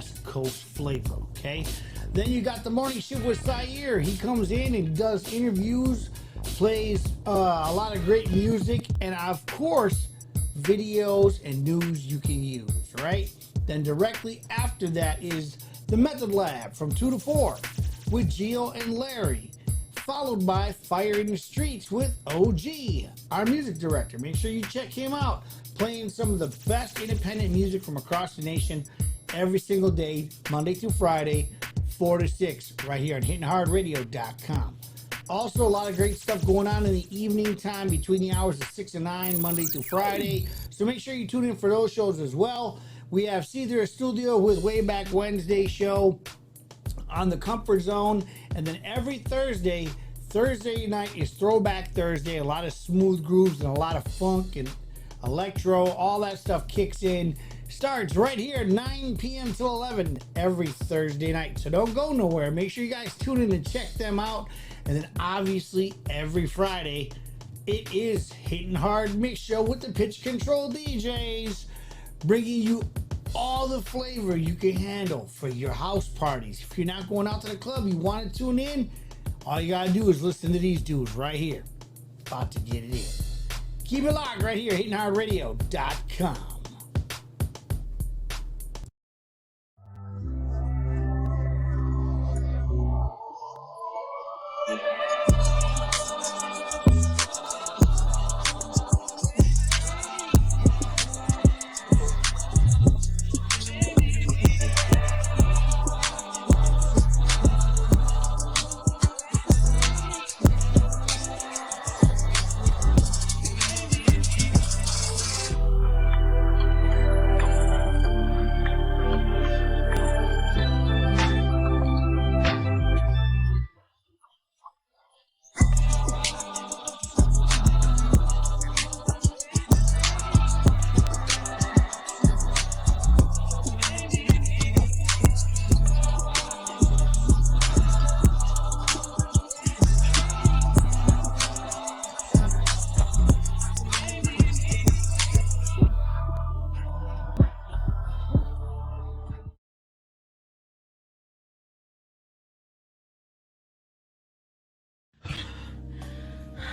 West Coast flavor, okay? Then you got the morning shift with Zaire. He comes in and does interviews, plays a lot of great music, and of course, videos and news you can use, right? Then directly after that is the Method Lab from 2 to 4 with Gio and Larry, followed by Fire in the Streets with OG, our music director. Make sure you check him out, playing some of the best independent music from across the nation every single day, Monday through Friday, 4 to 6, right here on HittingHardRadio.com. Also, a lot of great stuff going on in the evening time between the hours of 6 and 9, Monday through Friday. So make sure you tune in for those shows as well. We have Caesar Studio with Way Back Wednesday show on the Comfort Zone. And then every Thursday night is Throwback Thursday. A lot of smooth grooves and a lot of funk and electro. All that stuff kicks in. Starts right here at 9 p.m. till 11 every Thursday night. So don't go nowhere. Make sure you guys tune in and check them out. And then obviously every Friday, it is Hitting Hard Mix Show with the Pitch Control DJs, bringing you all the flavor you can handle for your house parties. If you're not going out to the club, you want to tune in, all you gotta do is listen to these dudes right here. About to get it in. Keep it locked right here, HittingHardRadio.com.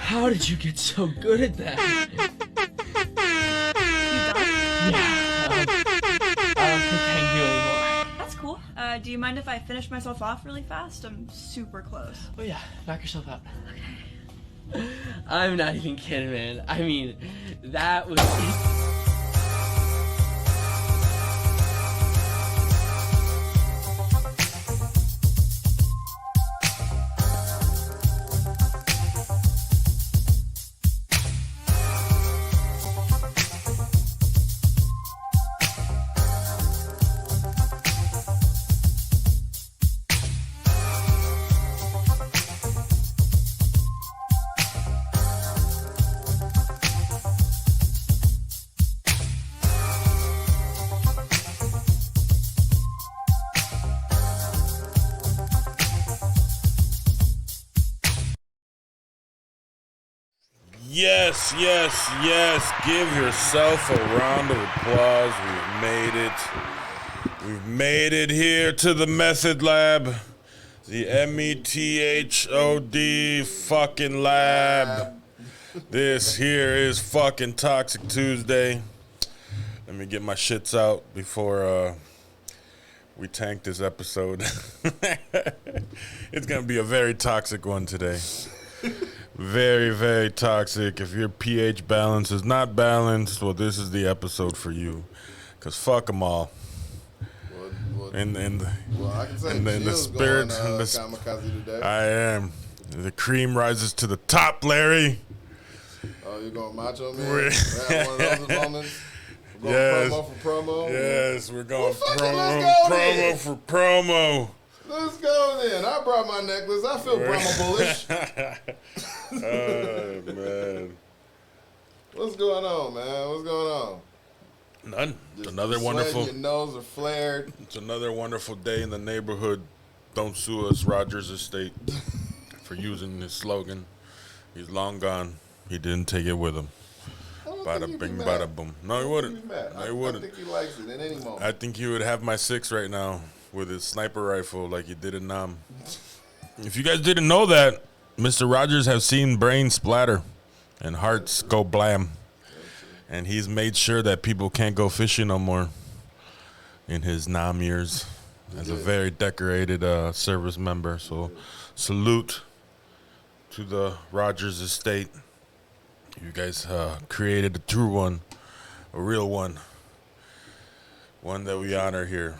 How did you get so good at that? I don't think I can do anymore. That's cool. Do you mind if I finish myself off really fast? I'm super close. Oh yeah, knock yourself out. Okay. I'm not even kidding, man. I mean, that was... Yes, yes, yes. Give yourself a round of applause. We've made it. We've made it here to the Method Lab. The METHOD fucking lab. This here is fucking Toxic Tuesday. Let me get my shits out before we tank this episode. It's gonna be a very toxic one today. Very, very toxic. If your pH balance is not balanced, well, this is the episode for you. Because fuck them all. In the spirit. Kamikaze today. I am. The cream rises to the top, Larry. Oh, you're going macho man? We're having one of those moments? We're going promo for promo? Yes, we're going promo for promo. Let's go then. I brought my necklace. I feel promo bullish. Oh, man. What's going on, man? What's going on? None. Just Another sweating, wonderful. Your nose are flared. It's another wonderful day in the neighborhood. Don't sue us, Rogers Estate, for using this slogan. He's long gone. He didn't take it with him. I don't Bada he'd bing, be bada mad. boom. No, he He'd wouldn't. be mad. No, he I wouldn't. think he likes it in any moment. I think he would have my 6 right now with his sniper rifle like he did in Nam. If you guys didn't know that, Mr. Rogers have seen brains splatter and hearts go blam. And he's made sure that people can't go fishing no more in his Nam years as a very decorated service member. So salute to the Rogers estate. You guys created a true one, a real one that we honor here.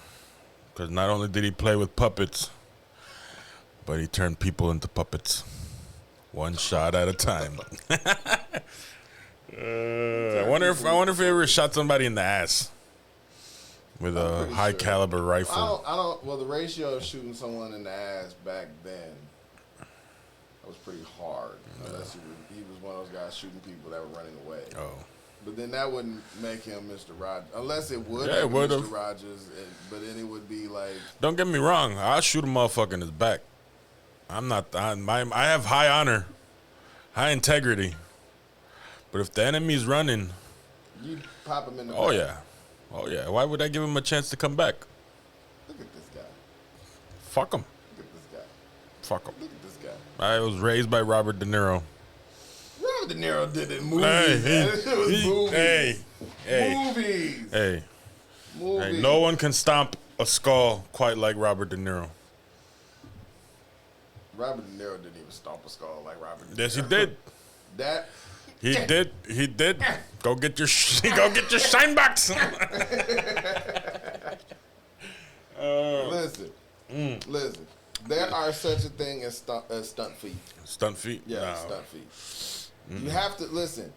Because not only did he play with puppets, but he turned people into puppets. One shot at a time. I wonder if he ever shot somebody in the ass with a pretty high sure. caliber rifle. I don't. Well, the ratio of shooting someone in the ass back then was pretty hard. Unless he was one of those guys shooting people that were running away. Oh. But then that wouldn't make him Mr. Rogers. Unless it would Yeah, make it him would've. Mr. Rogers. But then it would be like, Don't get me wrong. I'll shoot a motherfucker in his back. I have high honor, high integrity. But if the enemy's running, you pop him in the oh back. yeah. Why would I give him a chance to come back? Look at this guy. Fuck him. Look at this guy. Fuck him. Look at this guy. I was raised by Robert De Niro. Robert De Niro did it. Movies. Man. It was movies. Hey. Movies. Hey, no one can stomp a skull quite like Robert De Niro. Robert De Niro didn't even stomp a skull like Robert De Niro. Yes, he did. That. He did. Go get your shine box. Listen. Listen. There are such a thing as stunt feet. Stunt feet? Yeah, No. stunt feet. You have to listen.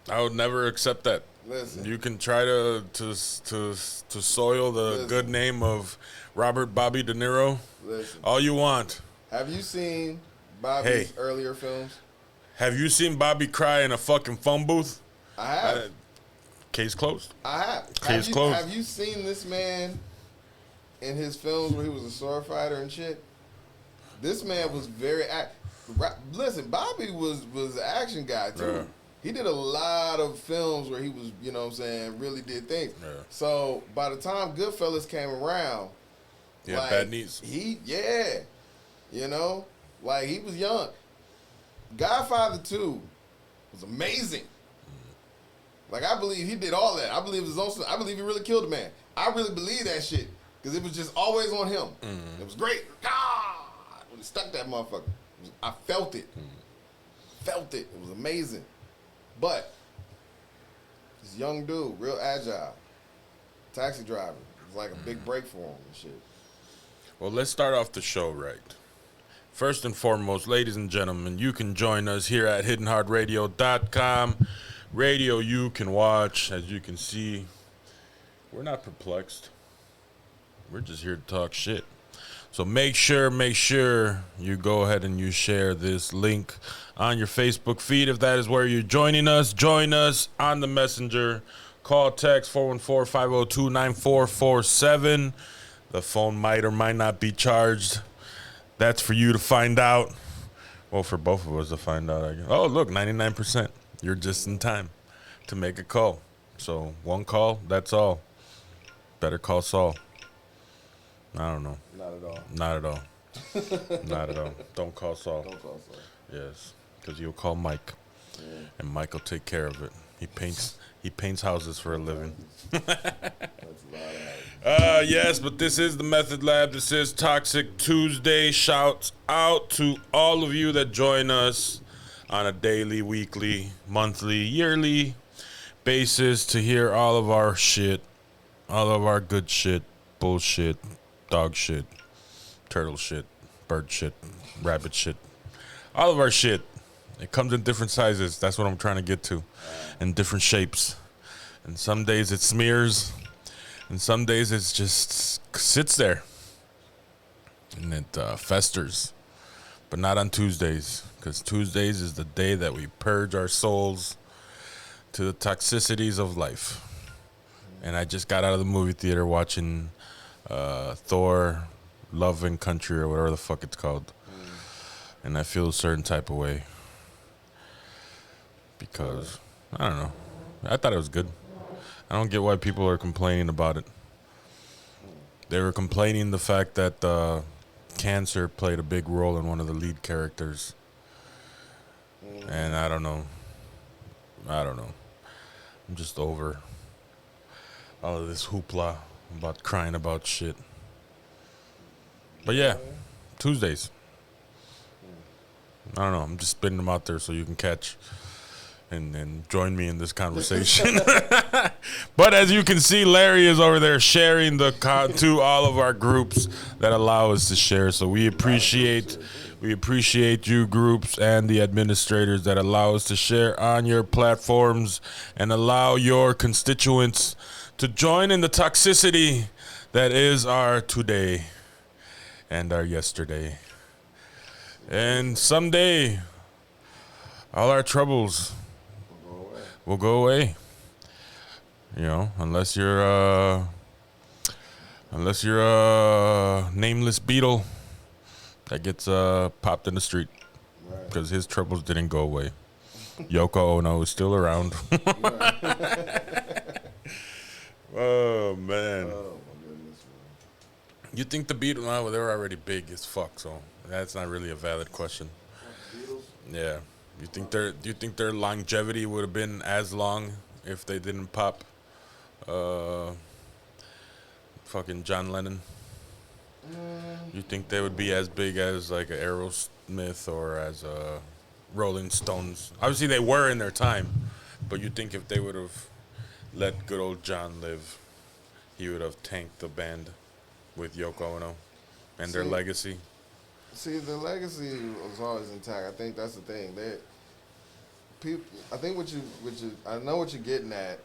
I would never accept that. Listen. You can try to soil the good name of Robert Bobby De Niro Listen. all you want. Have you seen Bobby's earlier films? Have you seen Bobby cry in a fucking phone booth? I have. Case closed. I have. Case closed. Have you seen this man in his films where he was a sword fighter and shit? This man was very listen, Bobby was an action guy too. Yeah. He did a lot of films where he was, you know what I'm saying, really did things. Yeah. So by the time Goodfellas came around, He had bad knees. You know, like he was young. Godfather 2 was amazing. Like I believe he did all that. I believe he really killed a man. I really believe that shit because it was just always on him. It was great. When he stuck that motherfucker, I felt it. Felt it. It was amazing. But this young dude, real agile, taxi driver. It was like a big break for him and shit. Well, let's start off the show right. First and foremost, ladies and gentlemen, you can join us here at hiddenheartradio.com. Radio you can watch. As you can see, we're not perplexed. We're just here to talk shit. So make sure you go ahead and you share this link on your Facebook feed. If that is where you're joining us, join us on the messenger. Call, text 414-502-9447. The phone might or might not be charged. That's for you to find out. Well, for both of us to find out, I guess. Oh, look, 99%. You're just in time to make a call. So one call, that's all. Better call Saul. I don't know. Not at all. Not at all. Not at all. Don't call Saul. Don't call Saul. Yes, because you'll call Mike, and Mike will take care of it. He paints houses for a living. That's a lot of Yes, but this is the Method Lab. This is Toxic Tuesday. Shouts out to all of you that join us on a daily, weekly, monthly, yearly basis to hear all of our shit, all of our good shit, bullshit, dog shit, turtle shit, bird shit, rabbit shit, all of our shit. It comes in different sizes. That's what I'm trying to get to, in different shapes. And some days it smears, and some days it just sits there, and it festers. But not on Tuesdays, because Tuesdays is the day that we purge our souls to the toxicities of life. And I just got out of the movie theater watching Thor, Love and Country, or whatever the fuck it's called. And I feel a certain type of way. Because, I don't know. I thought it was good. I don't get why people are complaining about it. They were complaining the fact that cancer played a big role in one of the lead characters. And I don't know. I'm just over all of this hoopla about crying about shit. But yeah, Tuesdays. I don't know. I'm just spitting them out there so you can catch and join me in this conversation. But as you can see, Larry is over there sharing to all of our groups that allow us to share. So we appreciate you groups and the administrators that allow us to share on your platforms and allow your constituents to join in the toxicity that is our today and our yesterday. And someday, all our troubles will go away. You know, unless you're a nameless beetle that gets popped in the street, because his troubles didn't go away. Yoko Ono is still around. Oh man. Oh my goodness, man. You think the Beatles? Well, they're already big as fuck, so that's not really a valid question. Beatles? Yeah. Do you think their longevity would have been as long if they didn't pop fucking John Lennon? You think they would be as big as like a Aerosmith or as a Rolling Stones? Obviously they were in their time, but you think if they would have let good old John live, he would have tanked the band with Yoko Ono and their See, legacy? See, the legacy was always intact. I think that's the thing. I think I know what you're getting at,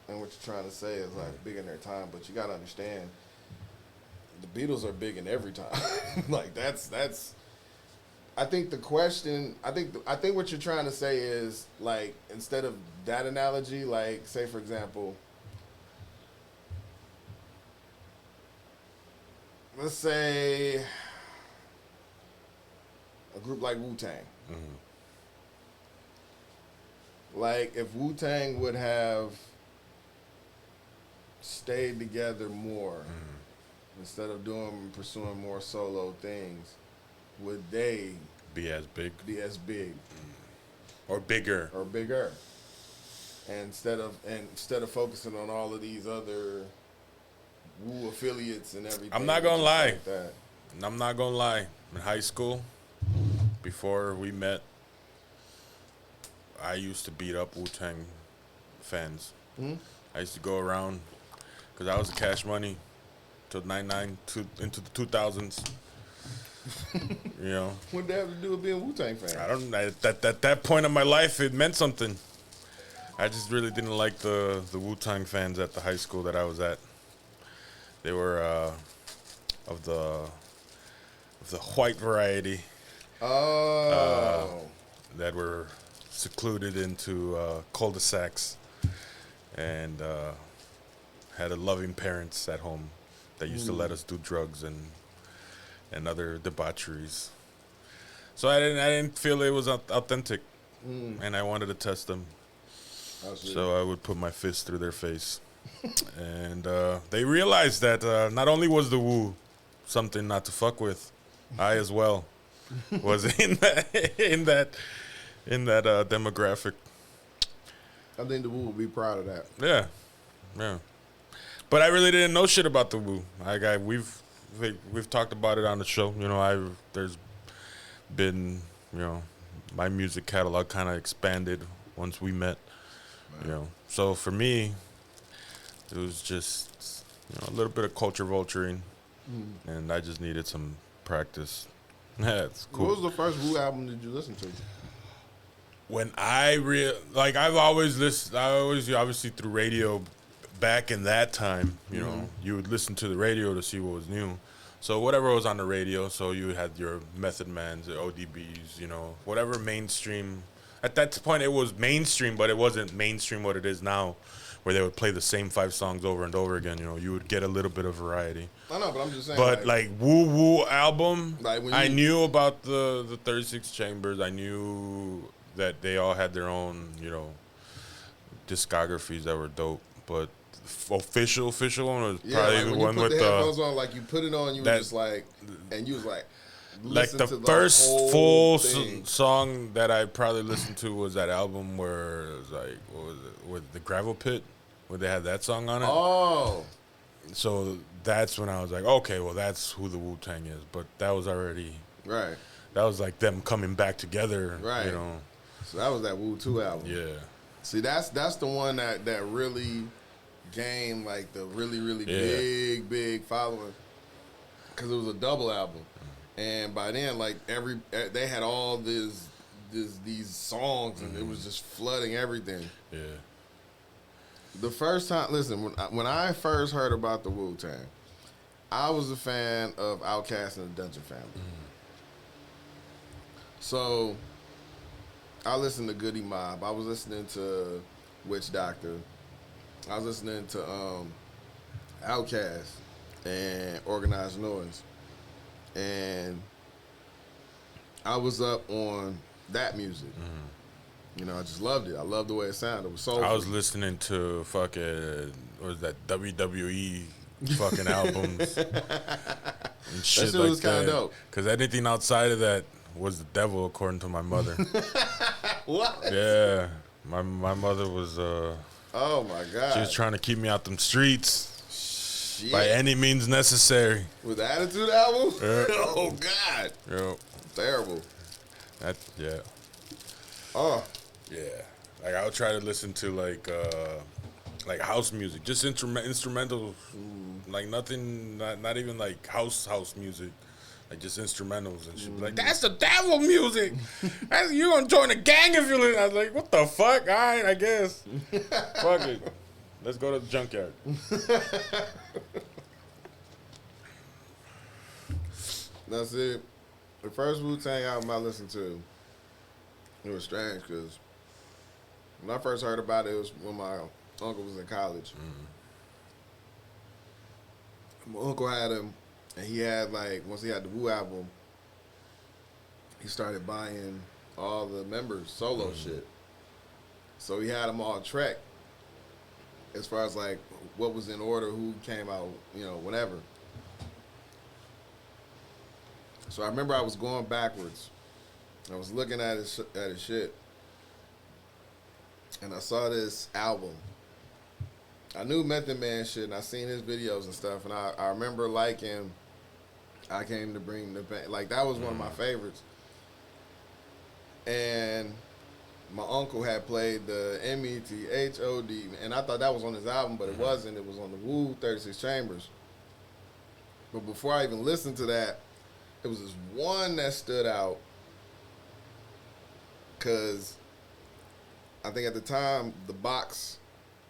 and what you're trying to say is like big in their time. But you gotta understand, the Beatles are big in every time. Like that's. I think the question. I think what you're trying to say is like, instead of that analogy, like say for example, let's say a group like Wu-Tang. Mm-hmm. Like if Wu-Tang would have stayed together more instead of pursuing more solo things, would they Be as big be as big or bigger? or bigger? And instead of focusing on all of these other Wu affiliates and everything. I'm not gonna lie. like that. I'm not gonna lie. In high school, before we met, I used to beat up Wu-Tang fans. I used to go around because I was Cash Money till '99 into the 2000s. You know, What did that have to do with being a Wu-Tang fan? I don't. At that point in my life, it meant something. I just really didn't like the Wu-Tang fans at the high school that I was at. They were of the white variety Oh. that were secluded into cul-de-sacs and had a loving parents at home that used to let us do drugs and other debaucheries. So I didn't feel it was authentic, and I wanted to test them. So I would put my fist through their face. And they realized that not only was the Wu something not to fuck with, I as well was in that demographic. I think the Wu would be proud of that. Yeah. But I really didn't know shit about the Wu. We've talked about it on the show. You know, there's been, you know, my music catalog kind of expanded once we met. You know, so for me, it was just, you know, a little bit of culture vulturing, and I just needed some practice. Yeah, it's cool. What was the first Wu album did you listen to? When I've always listened, obviously through radio back in that time, you know, you would listen to the radio to see what was new. So whatever was on the radio, so you had your Method Mans, the ODBs, you know, whatever mainstream. At that point, it was mainstream, but it wasn't mainstream what it is now, where they would play the same 5 songs over and over again. You know, you would get a little bit of variety. I know, but I'm just saying. But like Woo Woo album, Like when I you- knew about the 36 Chambers. I knew that they all had their own, you know, discographies that were dope, but official one was Yeah, probably like the when one you put with the headphones on, like you put it on, you were that- just like, and you was like like listen to the first whole full thing. song that I probably listened to was that album where it was like, what was it, with the Gravel Pit, where they had that song on it. Oh, So that's when I was like, okay, well that's who the Wu-Tang is. But that was already, right. that was like them coming back together, Right. you know. So that was that Wu 2 album. Yeah. See, that's the one that really gained like the really Yeah. big following because it was a double album, and by then like they had all these songs and it was just flooding everything. Yeah. The first time, listen, when I first heard about the Wu-Tang, I was a fan of Outkast and the Dungeon Family. So I listened to Goody Mob. I was listening to Witch Doctor. I was listening to Outkast and Organized Noise. And I was up on that music. You know, I just loved it. I loved the way it sounded. It was soulful. I was listening to fucking, what was that, WWE fucking albums and shit shit like was kinda that. dope. Because anything outside of that was the devil, according to my mother. What? Yeah. My mother was, Oh my God. she was trying to keep me out them streets Shit. by any means necessary. With the Attitude album? Yeah. Oh God. Yo, Terrible. that, yeah. Oh. Yeah, like I would try to listen to like house music, just instrumentals, like nothing, not even like house music, like just instrumentals and shit. Like that's the devil music. You gonna join a gang if you listen? I was like, what the fuck? All right, I guess. Fuck it. Let's go to the junkyard. That's it. The first Wu-Tang album I listened to, it was strange because when I first heard about it, it was when my uncle was in college. My uncle had him, and he had like, once he had the Wu album, he started buying all the members' solo shit. So he had them all tracked as far as like what was in order, who came out, you know, whenever. So I remember I was going backwards. I was looking at his shit, and I saw this album. I knew Method Man shit, and I seen his videos and stuff, and I remember liking I Came to Bring the Pain. Like, that was one of my favorites. And my uncle had played the METHOD, and I thought that was on his album, but it wasn't. It was on the Wu 36 Chambers. But before I even listened to that, it was this one that stood out because I think at the time the box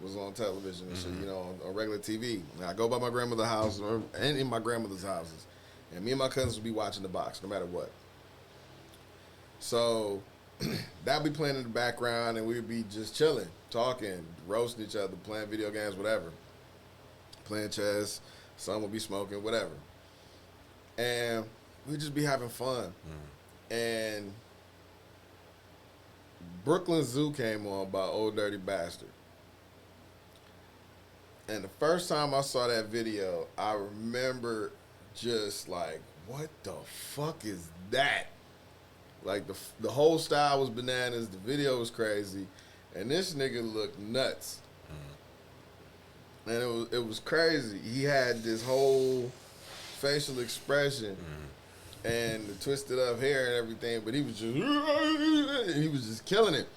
was on television and shit, you know, on regular TV. And I go by my grandmother's house and in my grandmother's houses, and me and my cousins would be watching the box no matter what. So that'd be playing in the background, and we'd be just chilling, talking, roasting each other, playing video games, whatever, playing chess. Some would be smoking, whatever, and we'd just be having fun. And Brooklyn Zoo came on by Old Dirty Bastard. And the first time I saw that video, I remember just like, what the fuck is that? Like, the whole style was bananas, the video was crazy, and this nigga looked nuts. And it was crazy. He had this whole facial expression and the twisted up hair and everything, but he was just killing it.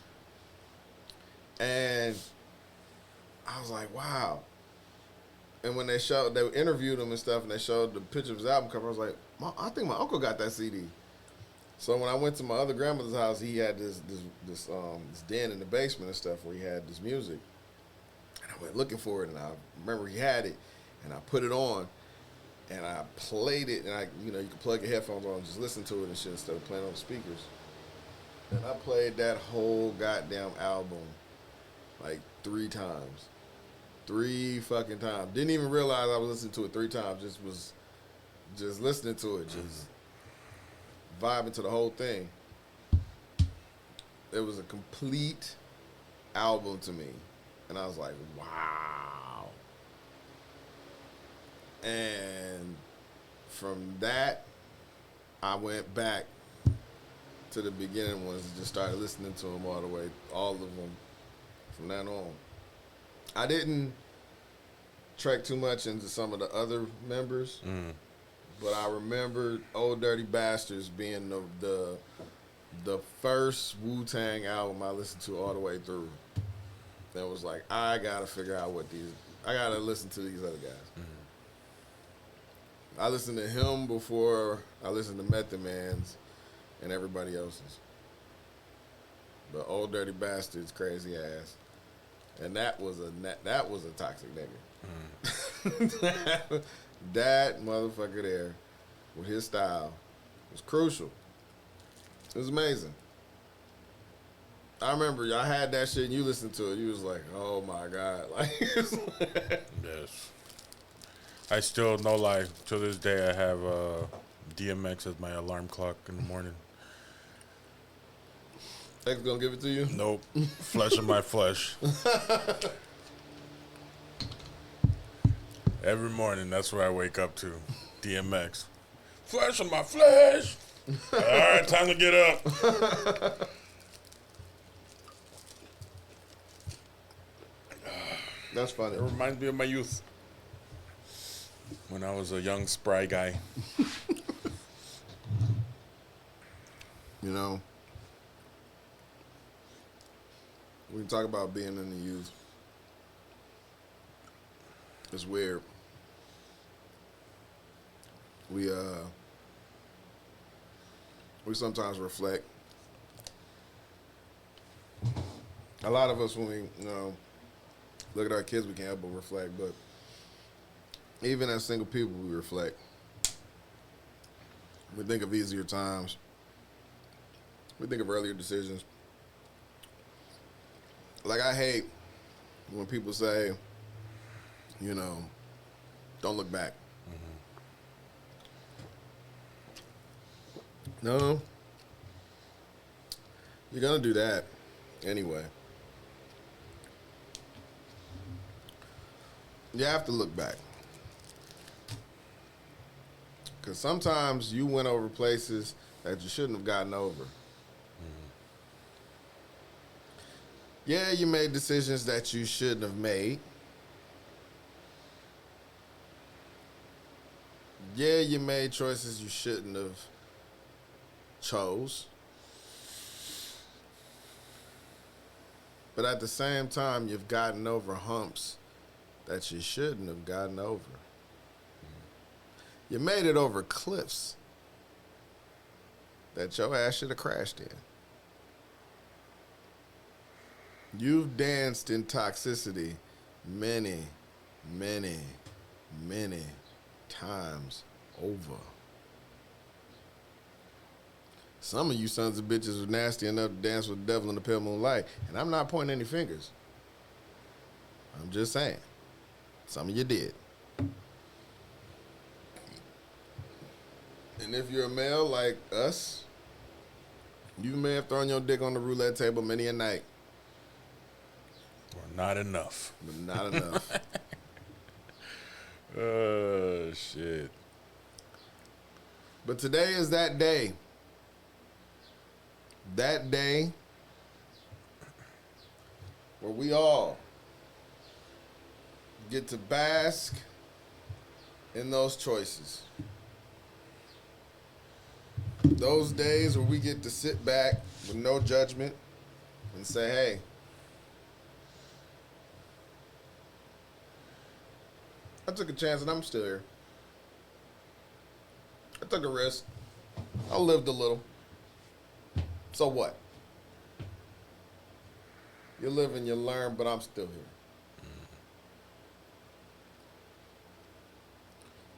And I was like, wow. And when they interviewed him and stuff, and they showed the picture of his album cover, I was like, I think my uncle got that CD. So when I went to my other grandmother's house, he had this den in the basement and stuff where he had this music. And I went looking for it, and I remember he had it, and I put it on, and I played it, and you could plug your headphones on and just listen to it and shit instead of playing on the speakers. And I played that whole goddamn album like 3 times. 3 fucking times. Didn't even realize I was listening to it 3 times. Just listening to it, just vibing to the whole thing. It was a complete album to me. And I was like, wow. And from that, I went back to the beginning ones and just started listening to them all the way, all of them from then on. I didn't trek too much into some of the other members, but I remember Old Dirty Bastards being the first Wu-Tang album I listened to all the way through. That was like, I gotta figure out I gotta listen to these other guys. I listened to him before I listened to Method Man's and everybody else's. But Old Dirty Bastards, crazy ass. And that was a toxic nigga. That motherfucker there with his style was crucial. It was amazing. I remember y'all had that shit and you listened to it. You was like, oh my God. Like, Yes. I still, no lie, to this day I have DMX as my alarm clock in the morning. X gonna give it to you? Nope. Flesh of my flesh. Every morning, that's where I wake up to. DMX. Flesh of my flesh. All right, time to get up. That's funny. It reminds me of my youth. When I was a young, spry guy. You know, we talk about being in the youth. It's weird. We sometimes reflect. A lot of us, when we look at our kids, we can't help but reflect. But even as single people, we reflect. We think of easier times. We think of earlier decisions. Like, I hate when people say, don't look back. No. You're going to do that anyway. You have to look back. Because sometimes you went over places that you shouldn't have gotten over. Yeah, you made decisions that you shouldn't have made. Yeah, you made choices you shouldn't have chose. But at the same time, you've gotten over humps that you shouldn't have gotten over. You made it over cliffs that your ass should have crashed in. You've danced in toxicity many, many, many times over. Some of you sons of bitches are nasty enough to dance with the devil in the pale moonlight, and I'm not pointing any fingers. I'm just saying, some of you did. And if you're a male like us, you may have thrown your dick on the roulette table many a night. Or not enough. But not enough. Oh, shit. But today is that day. That day where we all get to bask in those choices. Those days where we get to sit back with no judgment and say, hey, I took a chance and I'm still here. I took a risk. I lived a little. So what? You live and you learn, but I'm still here.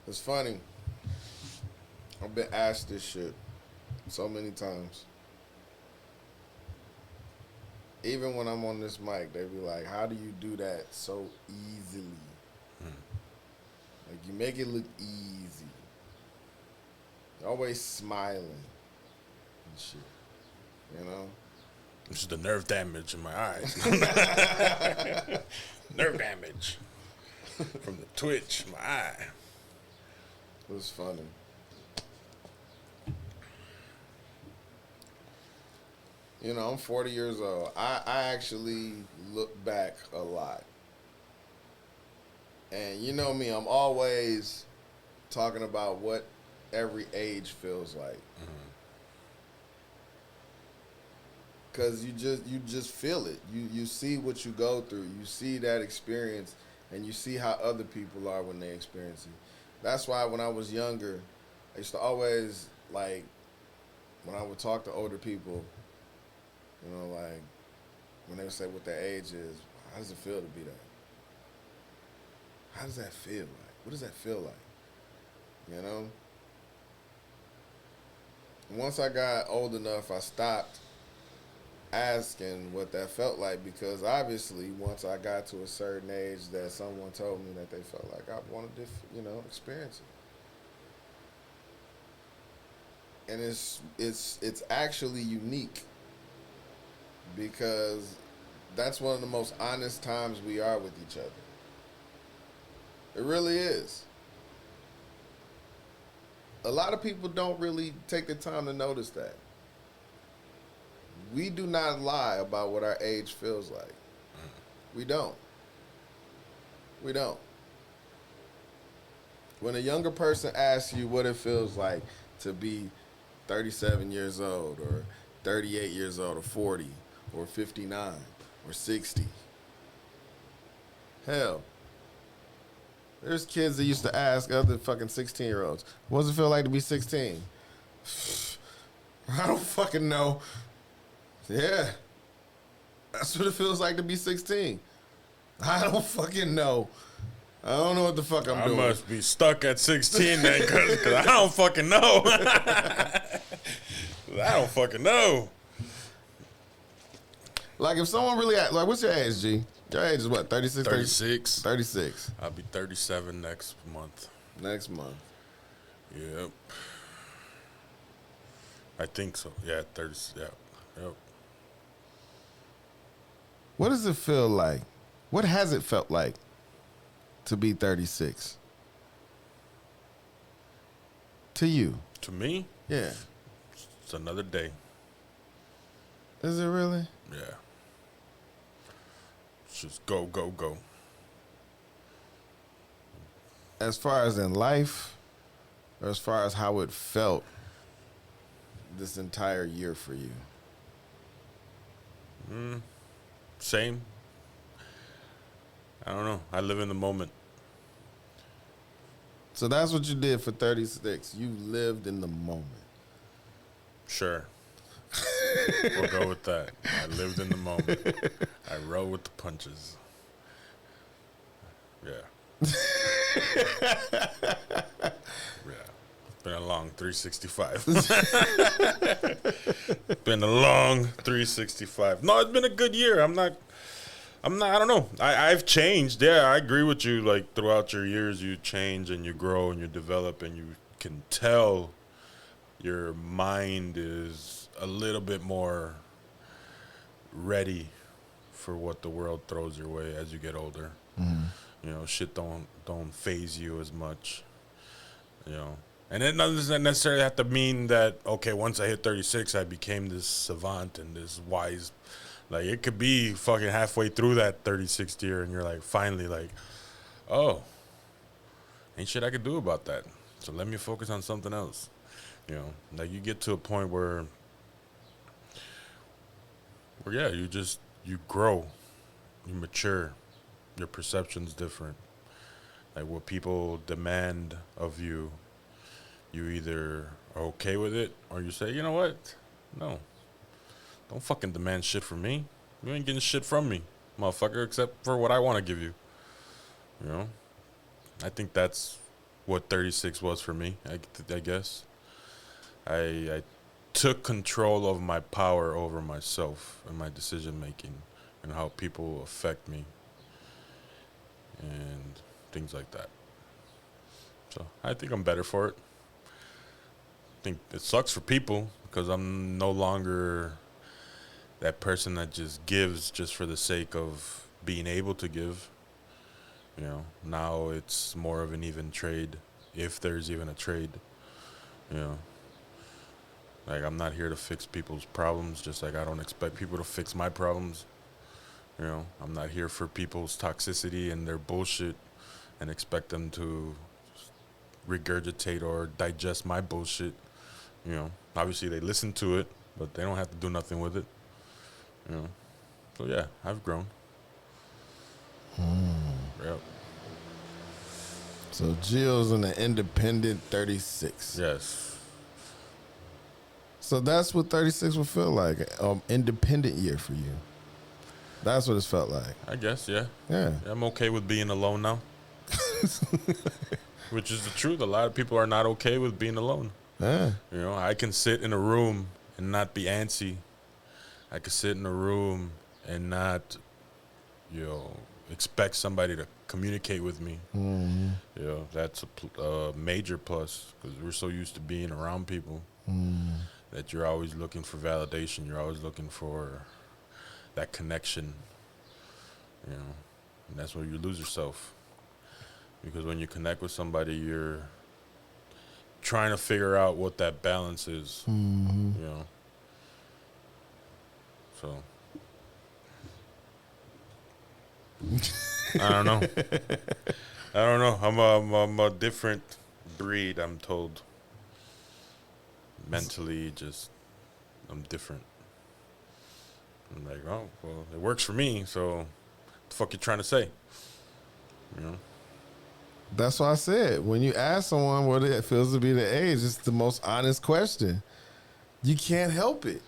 It's funny. I've been asked this shit so many times. Even when I'm on this mic, they be like, how do you do that so easily? Like, you make it look easy. You're always smiling and shit, It's the nerve damage in my eyes. Nerve damage from the twitch in my eye. It was funny. You know, I'm 40 years old. I actually look back a lot. And you know me, I'm always talking about what every age feels like. Cause you just feel it. You see what you go through. You see that experience, and you see how other people are when they experience it. That's why when I was younger, I used to always like when I would talk to older people. You know, like when they would say what their age is, how does it feel to be that? How does that feel like? What does that feel like? You know? Once I got old enough, I stopped asking what that felt like, because obviously once I got to a certain age that someone told me that they felt like I wanted to, experience it. And it's actually unique, because that's one of the most honest times we are with each other. It really is. A lot of people don't really take the time to notice that. We do not lie about what our age feels like. We don't. We don't. When a younger person asks you what it feels like to be 37 years old, or 38 years old, or 40, or 59, or 60, hell, there's kids that used to ask other fucking 16-year-olds, what does it feel like to be 16? I don't fucking know. Yeah. That's what it feels like to be 16. I don't fucking know. I don't know what the fuck I'm doing. I must be stuck at 16 then, because I don't fucking know. I don't fucking know. Like, if someone really, like, what's your age, G? Your age is what, 36? 36. 36. I'll be 37 next month. Next month. Yep. I think so. Yeah, 30. Yeah. Yep. What does it feel like? What has it felt like to be 36? To you? To me, Yeah. it's another day. Is it really? Yeah. It's just go, go, go. As far as in life, or as far as how it felt this entire year for you? Same. I don't know. I live in the moment. So that's what you did for 36. You lived in the moment. Sure. We'll go with that. I lived in the moment. I roll with the punches. Yeah. Yeah. Been a long 365. Been a long 365. No, it's been a good year. I don't know. I've changed. Yeah, I agree with you. Like, throughout your years, you change and you grow and you develop, and you can tell your mind is a little bit more ready for what the world throws your way as you get older. Mm-hmm. You know, shit don't phase you as much. You know, and it doesn't necessarily have to mean that, okay, once I hit 36, I became this savant and this wise. Like, it could be fucking halfway through that 36th year and you're like, finally, like, oh, ain't shit I could do about that. So let me focus on something else. You know, like, you get to a point where yeah, you grow, you mature, your perception's different. Like, what people demand of you, you either are okay with it or you say, you know what? No. Don't fucking demand shit from me. You ain't getting shit from me, motherfucker, except for what I want to give you. You know? I think that's what 36 was for me, I guess. I took control of my power over myself and my decision making and how people affect me and things like that. So I think I'm better for it. I think it sucks for people because I'm no longer that person that just gives just for the sake of being able to give. You know, now it's more of an even trade, if there's even a trade. You know, like I'm not here to fix people's problems, just like I don't expect people to fix my problems. You know, I'm not here for people's toxicity and their bullshit and expect them to regurgitate or digest my bullshit. You know, obviously they listen to it, but they don't have to do nothing with it. You know, so yeah, I've grown. Yep. So Jill's an independent 36. Yes. So that's what 36 would feel like. Independent year for you. That's what it's felt like. I guess, yeah. Yeah. I'm okay with being alone now. Which is the truth. A lot of people are not okay with being alone. Yeah. You know, I can sit in a room and not be antsy. I can sit in a room and not, you know, expect somebody to communicate with me. Mm-hmm. You know, that's a major plus because we're so used to being around people that you're always looking for validation. You're always looking for that connection. You know, and that's where you lose yourself. Because when you connect with somebody, you're trying to figure out what that balance is. Mm-hmm. You know, so I don't know. I don't know. I'm a different breed, I'm told. Mentally, just I'm different. I'm like, oh, well, it works for me, so what the fuck you trying to say? You know? That's what I said. When you ask someone what it feels to be the age, it's the most honest question. You can't help it.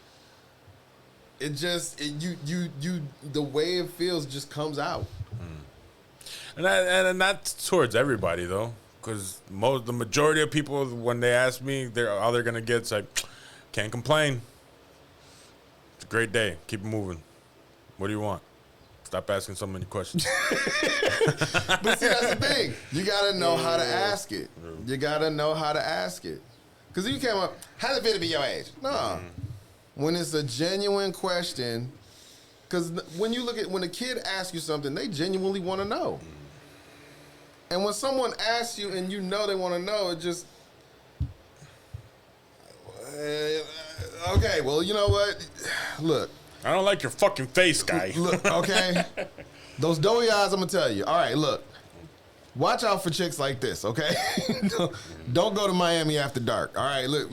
It just the way it feels just comes out. And that's towards everybody though, because the majority of people when they ask me, all they're gonna get is like, can't complain. It's a great day. Keep it moving. What do you want? Stop asking so many questions. But see, that's the thing. You gotta know how to ask it. You gotta know how to ask it. Because you came up, how's it feel to be your age? No. When it's a genuine question, because when a kid asks you something, they genuinely want to know. And when someone asks you and you know they want to know, it just, okay, well, you know what? Look. I don't like your fucking face, guy. Look, okay? Those doughy eyes, I'm going to tell you. All right, look. Watch out for chicks like this, okay? Don't go to Miami after dark. All right, look,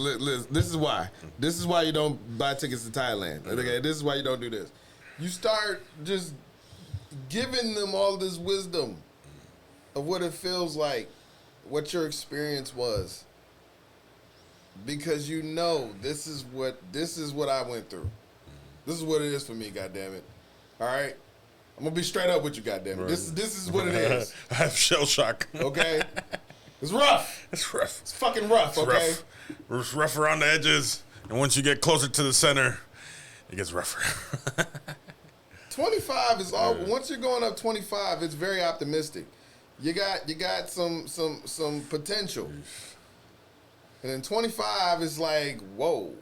this is why. This is why you don't buy tickets to Thailand. Okay, this is why you don't do this. You start just giving them all this wisdom of what it feels like, what your experience was. Because you know this is what I went through. This is what it is for me, goddammit. All right? I'm gonna be straight up with you, goddammit. Right. This is what it is. I have shell shock. Okay? It's rough. It's rough. It's fucking rough, It's okay? rough. It's rough around the edges, and once you get closer to the center, it gets rougher. 25 is all. Once you're going up 25, it's very optimistic. You got some potential, and then 25 is like, whoa.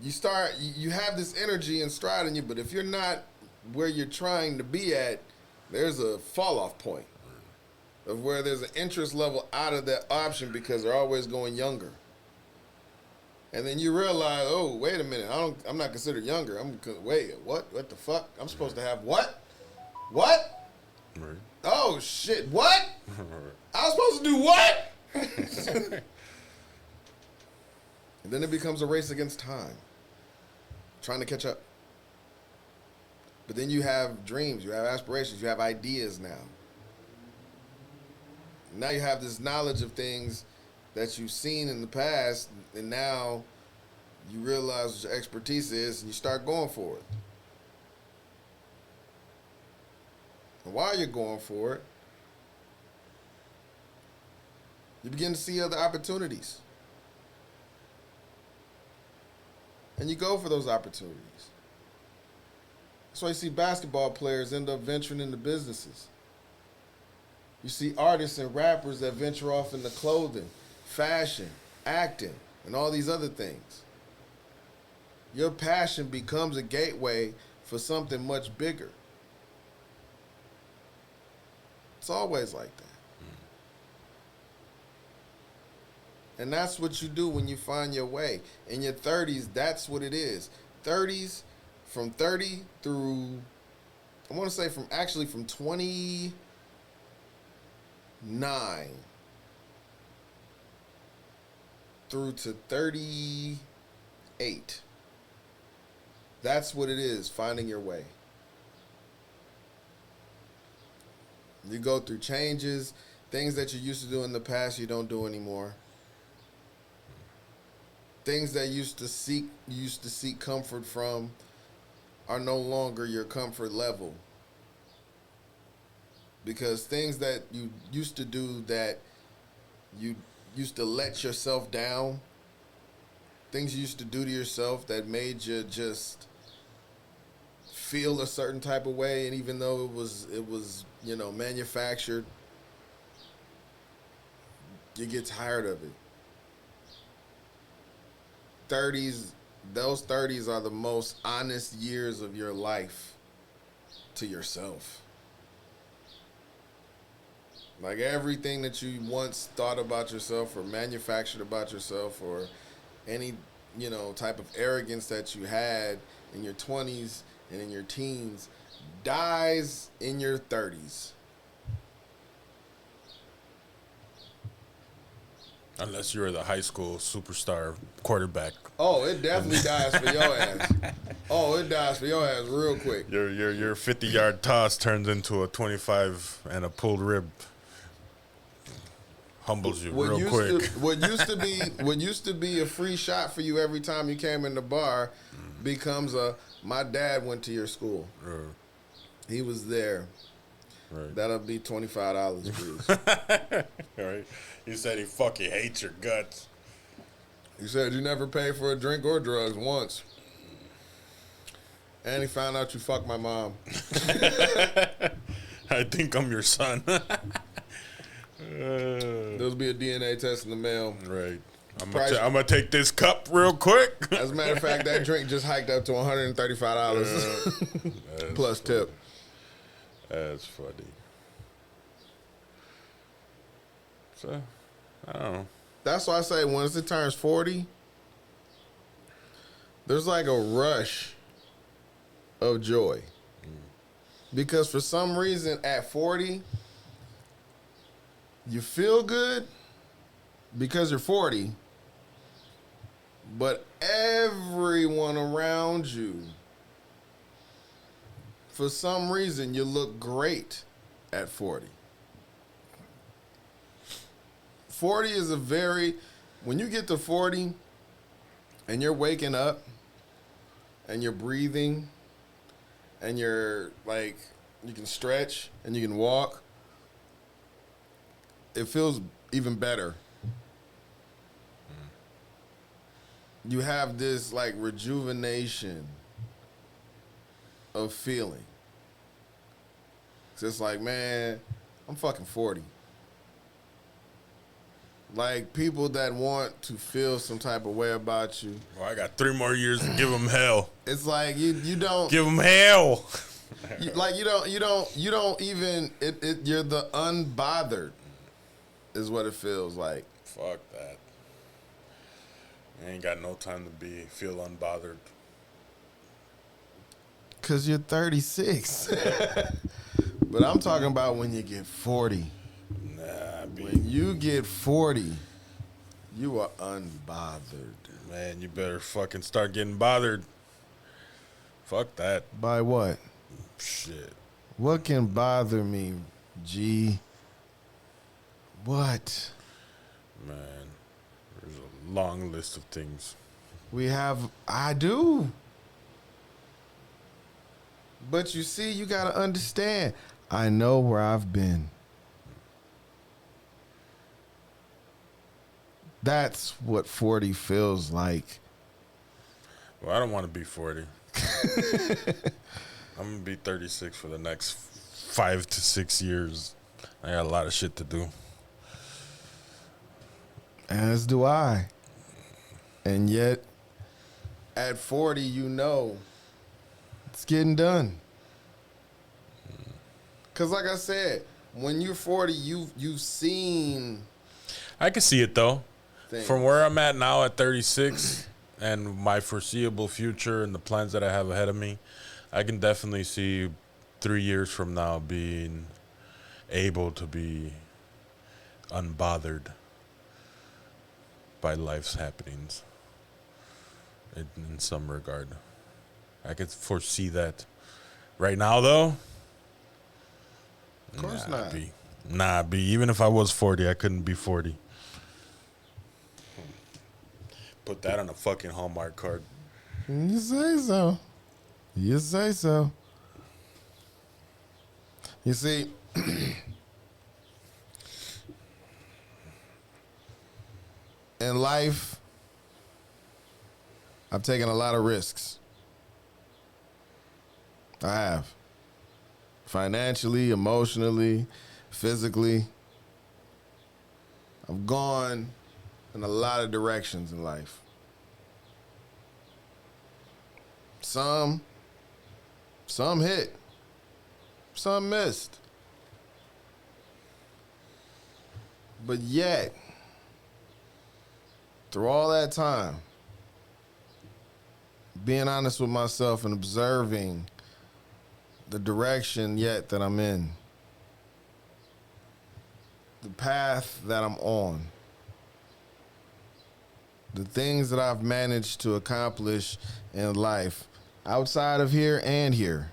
You have this energy and stride in you, but if you're not where you're trying to be at, there's a fall off point of where there's an interest level out of that option because they're always going younger. And then you realize, oh, wait a minute, I'm not considered younger. Wait, what? What the fuck? I'm supposed to have what? What? Right. Oh shit, what? I was supposed to do what? And then it becomes a race against time. Trying to catch up. But then you have dreams, you have aspirations, you have ideas now. Now you have this knowledge of things that you've seen in the past, and now you realize what your expertise is, and you start going for it. And while you're going for it, you begin to see other opportunities. And you go for those opportunities. That's why you see basketball players end up venturing into businesses. You see artists and rappers that venture off into clothing, fashion, acting, and all these other things. your passion becomes a gateway for something much bigger. It's always like that. And that's what you do when you find your way. In your 30s, that's what it is. 30s, from 30 through, I want to say from 29 through to 38. That's what it is, finding your way. You go through changes, things that you used to do in the past you don't do anymore. Things that you used to seek comfort from are no longer your comfort level. Because things that you used to do that you used to let yourself down, things you used to do to yourself that made you just feel a certain type of way, and even though it was manufactured, you get tired of it. 30s, those 30s are the most honest years of your life to yourself. Like everything that you once thought about yourself or manufactured about yourself, or any, type of arrogance that you had in your 20s and in your teens, dies in your 30s. Unless you're the high school superstar quarterback. Oh, it definitely dies for your ass. Oh, it dies for your ass real quick. Your 50-yard toss turns into a 25 and a pulled rib. Humbles you real quick. What used to be a free shot for you every time you came in the bar becomes my dad went to your school. He was there. Right. That'll be $25, please. Right. He said he fucking hates your guts. He said you never paid for a drink or drugs once. And he found out you fucked my mom. I think I'm your son. There'll be a DNA test in the mail. Right. I'm gonna take this cup real quick. As a matter of fact, that drink just hiked up to $135 plus funny. tip. That's funny. So, I don't know. That's why I say once it turns 40, there's like a rush of joy. Because for some reason at 40, you feel good because you're 40, but everyone around you, for some reason, you look great at 40. 40 is when you get to 40 and you're waking up and you're breathing and you're like, you can stretch and you can walk, it feels even better. You have this like rejuvenation of feeling. It's just like, man, I'm fucking 40. Like people that want to feel some type of way about you. Well, I got 3 more years to give them hell. It's like you don't Give them hell. you don't even you're the unbothered is what it feels like. Fuck that. I ain't got no time to feel unbothered. Cause you're 36. But I'm talking about when you get 40. Nah, B. When you get 40, you are unbothered. Man, you better fucking start getting bothered. Fuck that. By what? Shit. What can bother me, G? What? Man, there's a long list of things. I do. But you see, you gotta understand, I know where I've been. That's what 40 feels like. Well, I don't want to be 40. I'm going to be 36 for the next 5 to 6 years. I got a lot of shit to do. As do I. And yet, at 40, you know it's getting done. Because like I said, when you're 40, you've seen I can see it though. things. From where I'm at now at 36 and my foreseeable future and the plans that I have ahead of me, I can definitely see 3 years from now being able to be unbothered by life's happenings in some regard. I could foresee that. Right now, though, Of course nah, not. B. Even if I was 40, I couldn't be 40. Put that on a fucking Hallmark card. You say so. You say so. You see, in life, I've taken a lot of risks. I have. Financially, emotionally, physically. I've gone in a lot of directions in life. Some hit. Some missed. But yet, through all that time, being honest with myself and observing the direction yet that I'm in, the path that I'm on, the things that I've managed to accomplish in life, outside of here and here,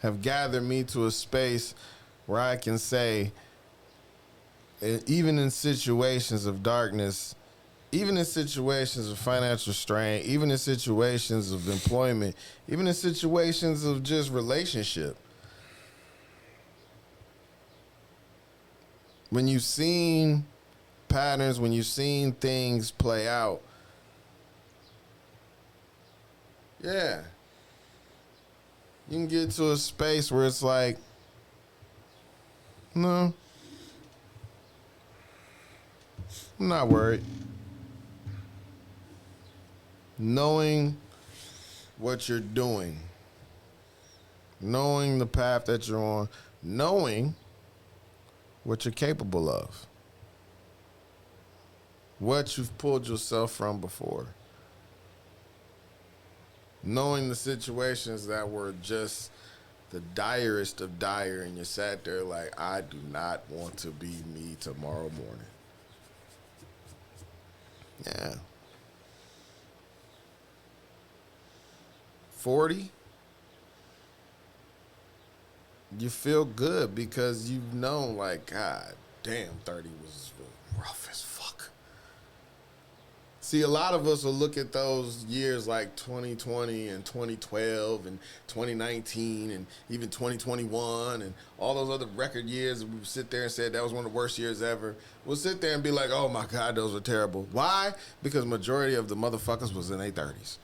have gathered me to a space where I can say, even in situations of darkness, even in situations of financial strain, even in situations of employment, even in situations of just relationship, when you've seen patterns, when you've seen things play out, yeah, you can get to a space where it's like, no, I'm not worried. Knowing what you're doing, knowing the path that you're on, knowing what you're capable of, what you've pulled yourself from before, knowing the situations that were just the direst of dire, and you sat there like, I do not want to be me tomorrow morning. Yeah. 40, you feel good because you've known, like, God damn, 30 was rough as fuck. See, a lot of us will look at those years like 2020 and 2012 and 2019 and even 2021 and all those other record years. We would sit there and say that was one of the worst years ever. We'll sit there and be like, oh my God, those were terrible. Why? Because majority of the motherfuckers was in their 30s.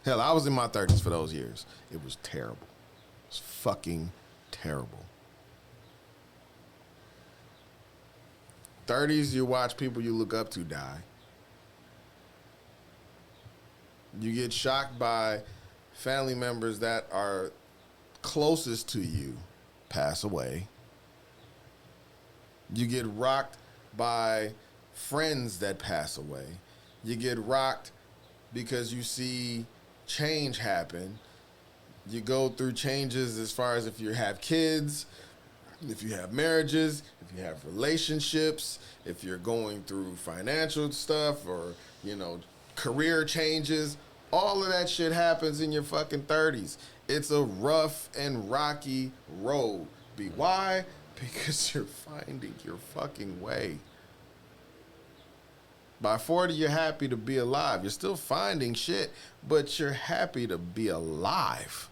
Hell, I was in my 30s for those years. It was terrible. It was fucking terrible. 30s, you watch people you look up to die. You get shocked by family members that are closest to you pass away. You get rocked by friends that pass away. You get rocked because you see change happen. You go through changes as far as if you have kids, if you have marriages, if you have relationships, if you're going through financial stuff or, you know, career changes. All of that shit happens in your fucking 30s. It's a rough and rocky road. Why? Because you're finding your fucking way. By 40, you're happy to be alive. You're still finding shit, but you're happy to be alive.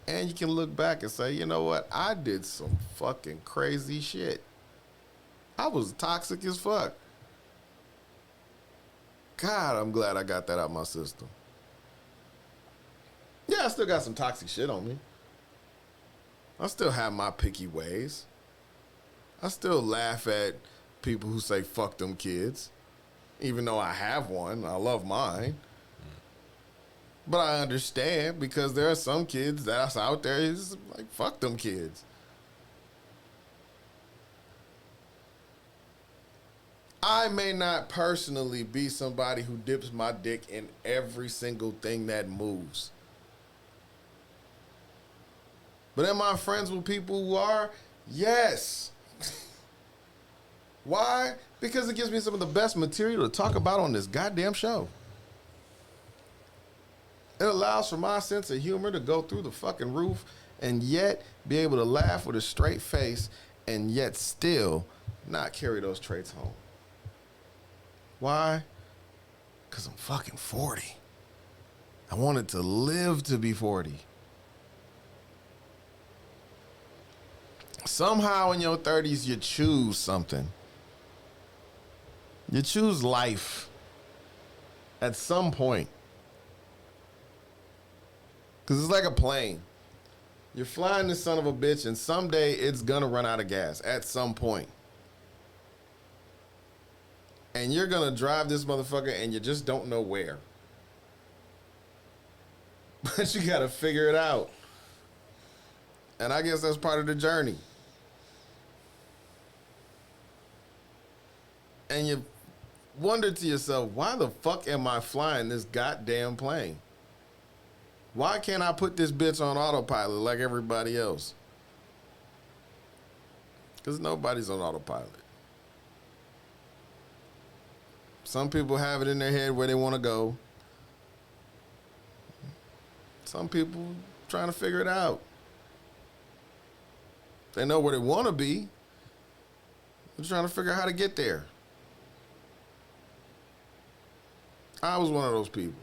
And you can look back and say, you know what? I did some fucking crazy shit. I was toxic as fuck. God, I'm glad I got that out my system. Yeah, I still got some toxic shit on me. I still have my picky ways. I still laugh at people who say fuck them kids. Even though I have one, I love mine. But I understand because there are some kids that's out there is like fuck them kids. I may not personally be somebody who dips my dick in every single thing that moves. But am I friends with people who are? Yes. Why? Because it gives me some of the best material to talk about on this goddamn show. It allows for my sense of humor to go through the fucking roof and yet be able to laugh with a straight face and yet still not carry those traits home. Why? Because I'm fucking 40. I wanted to live to be 40. Somehow in your 30s, you choose something. You choose life at some point. Because it's like a plane. You're flying this son of a bitch, and someday it's going to run out of gas at some point. And you're going to drive this motherfucker, and you just don't know where. But you got to figure it out. And I guess that's part of the journey. And you wonder to yourself, why the fuck am I flying this goddamn plane? Why can't I put this bitch on autopilot like everybody else? Because nobody's on autopilot. Some people have it in their head where they want to go. Some people trying to figure it out. They know where they want to be. They're trying to figure out how to get there. I was one of those people.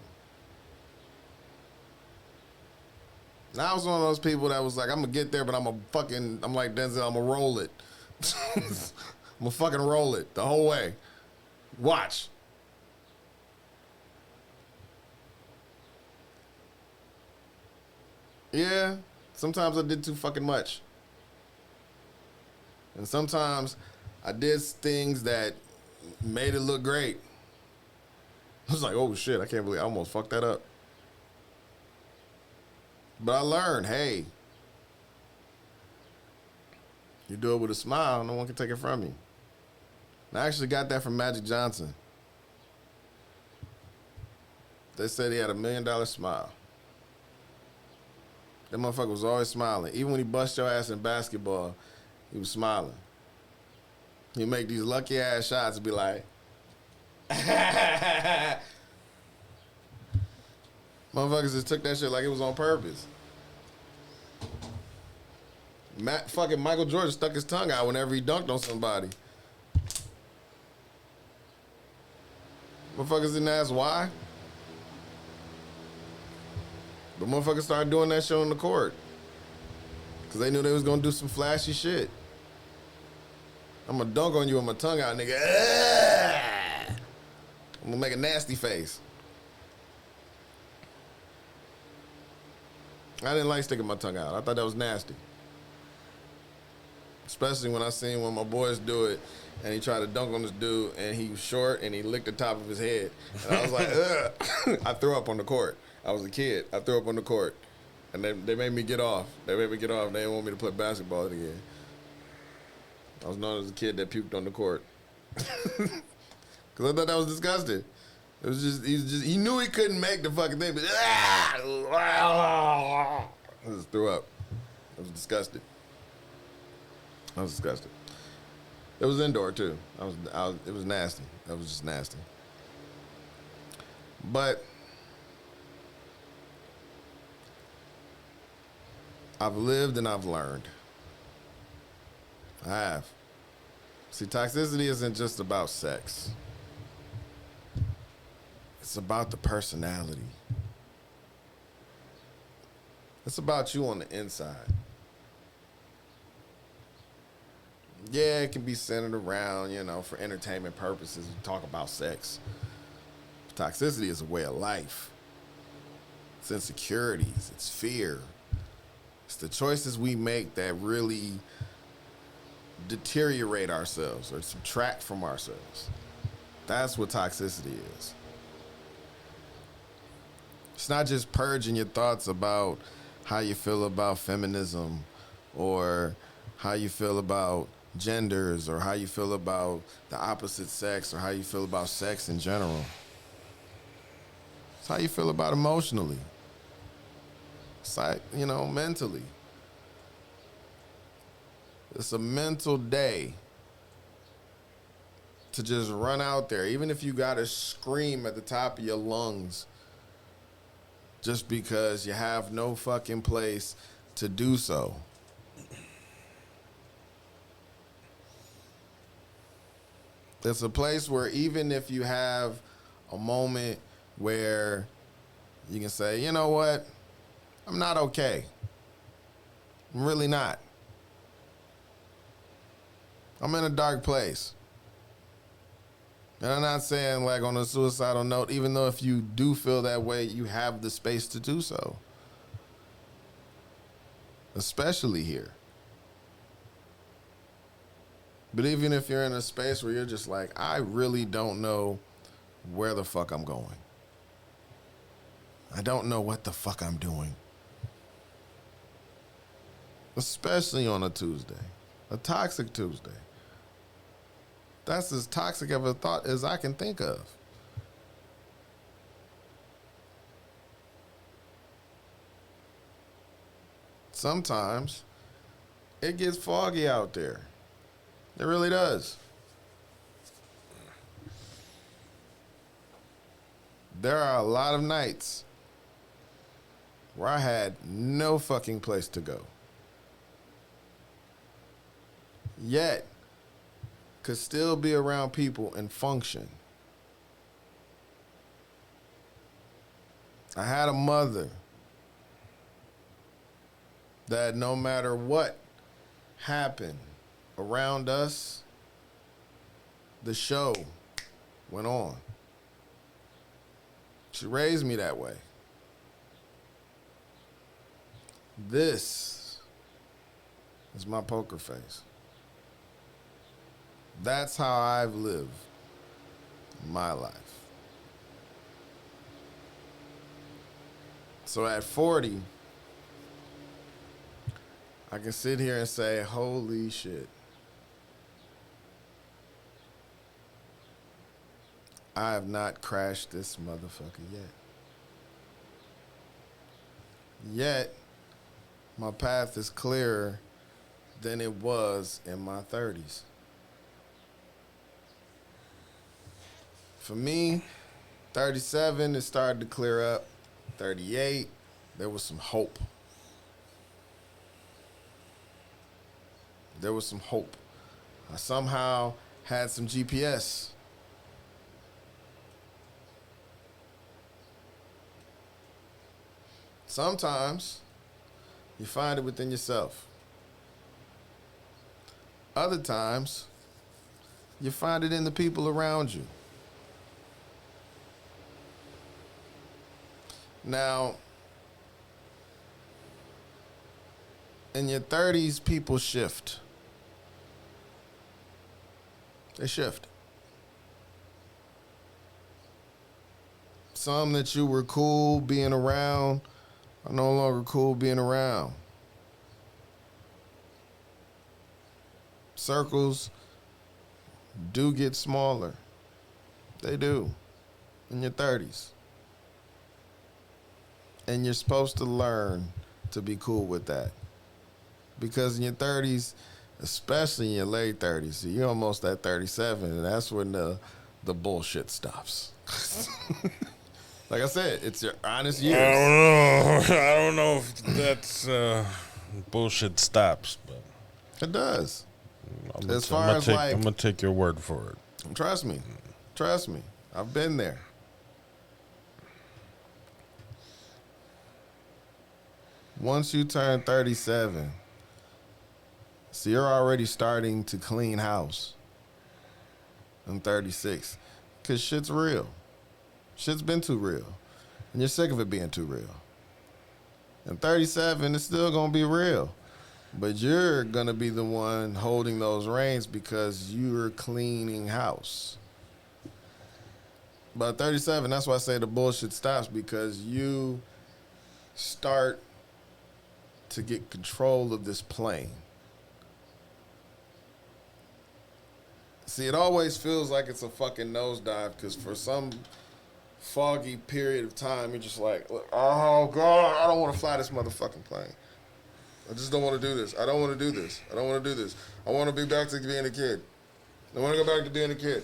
And I was one of those people that was like, I'm going to get there, but I'm like Denzel, I'm going to roll it. I'm going to fucking roll it the whole way. Watch. Yeah, sometimes I did too fucking much. And sometimes I did things that made it look great. I was like, oh shit, I can't believe I almost fucked that up. But I learned, hey, you do it with a smile, no one can take it from you. And I actually got that from Magic Johnson. They said he had $1 million smile. That motherfucker was always smiling. Even when he bust your ass in basketball, he was smiling. He'd make these lucky ass shots and be like, motherfuckers just took that shit like it was on purpose. Fucking Michael Jordan stuck his tongue out whenever he dunked on somebody. Motherfuckers didn't ask why. But motherfuckers started doing that shit on the court. Because they knew they was going to do some flashy shit. I'm going to dunk on you with my tongue out, nigga. I'm going to make a nasty face. I didn't like sticking my tongue out. I thought that was nasty. Especially when I seen one of my boys do it, and he tried to dunk on this dude, and he was short, and he licked the top of his head. And I was like, ugh. I threw up on the court. I was a kid. I threw up on the court. And they made me get off. They didn't want me to play basketball again. I was known as a kid that puked on the court. Because I thought that was disgusting. It was he knew he couldn't make the fucking thing, but I just threw up. I was disgusted. It was indoor too. It was nasty. That was just nasty. But I've lived and I've learned. I have. See, toxicity isn't just about sex. It's about the personality. It's about you on the inside. Yeah, it can be centered around, for entertainment purposes. We talk about sex. Toxicity is a way of life. It's insecurities. It's fear. It's the choices we make that really deteriorate ourselves or subtract from ourselves. That's what toxicity is. It's not just purging your thoughts about how you feel about feminism or how you feel about genders or how you feel about the opposite sex or how you feel about sex in general. It's how you feel about emotionally. It's like, mentally. It's a mental day to just run out there, even if you gotta scream at the top of your lungs just because you have no fucking place to do so. It's a place where even if you have a moment where you can say, you know what, I'm not okay. I'm really not. I'm in a dark place. And I'm not saying like on a suicidal note, even though if you do feel that way, you have the space to do so. Especially here. But even if you're in a space where you're just like, I really don't know where the fuck I'm going. I don't know what the fuck I'm doing. Especially on a Tuesday. A toxic Tuesday. That's as toxic of a thought as I can think of. Sometimes it gets foggy out there. It really does. There are a lot of nights where I had no fucking place to go. Yet, could still be around people and function. I had a mother that no matter what happened around us, the show went on. She raised me that way. This is my poker face. That's how I've lived my life. So at 40, I can sit here and say, holy shit. I have not crashed this motherfucker yet. Yet, my path is clearer than it was in my 30s. For me, 37, it started to clear up. 38, there was some hope. There was some hope. I somehow had some GPS. Sometimes you find it within yourself. Other times, you find it in the people around you. Now, in your 30s, people shift. They shift. Some that you were cool being around are no longer cool being around. Circles do get smaller. They do. In your 30s. And you're supposed to learn to be cool with that. Because in your 30s, especially in your late 30s, you're almost at 37, and that's when the bullshit stops. Like I said, it's your honest years. I don't know if that's bullshit stops, but It does. I'm gonna take your word for it. Trust me. Trust me. I've been there. Once you turn 37, so you're already starting to clean house. I'm 36. Because shit's real. Shit's been too real. And you're sick of it being too real. And 37, it's still going to be real. But you're going to be the one holding those reins because you're cleaning house. By 37, that's why I say the bullshit stops, because you start to get control of this plane. See, it always feels like it's a fucking nosedive because for some foggy period of time, you're just like, oh, God, I don't want to fly this motherfucking plane. I just don't want to do this. I don't want to do this. I don't want to do this. I want to be back to being a kid. I want to go back to being a kid.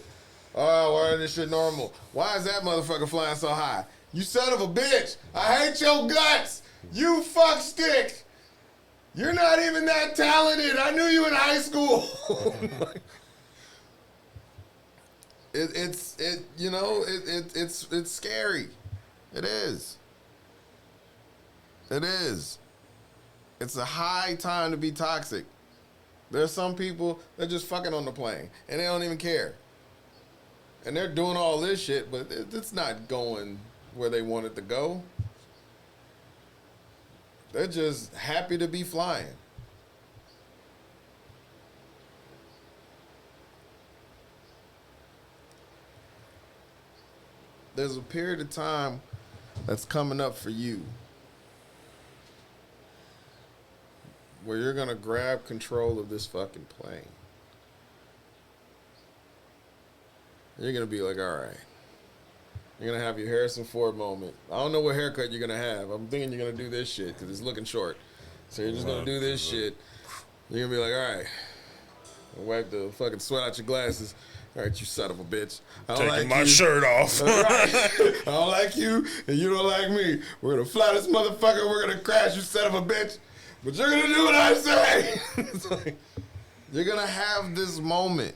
Oh, why is this shit normal? Why is that motherfucker flying so high? You son of a bitch. I hate your guts. You fuck stick. You're not even that talented. I knew you in high school. It's scary. It is. It is. It's a high time to be toxic. There's some people that just fucking on the plane and they don't even care. And they're doing all this shit, but it's not going where they want it to go. They're just happy to be flying. There's a period of time that's coming up for you where you're going to grab control of this fucking plane. You're going to be like, all right. You're going to have your Harrison Ford moment. I don't know what haircut you're going to have. I'm thinking you're going to do this shit because it's looking short. So you're just going to do this shit. You're going to be like, all right. Wipe the fucking sweat out your glasses. All right, you son of a bitch. I don't Taking like my you. shirt off. Right. I don't like you, and you don't like me. We're going to fly this motherfucker. We're going to crash, you son of a bitch. But you're going to do what I say. It's like, you're going to have this moment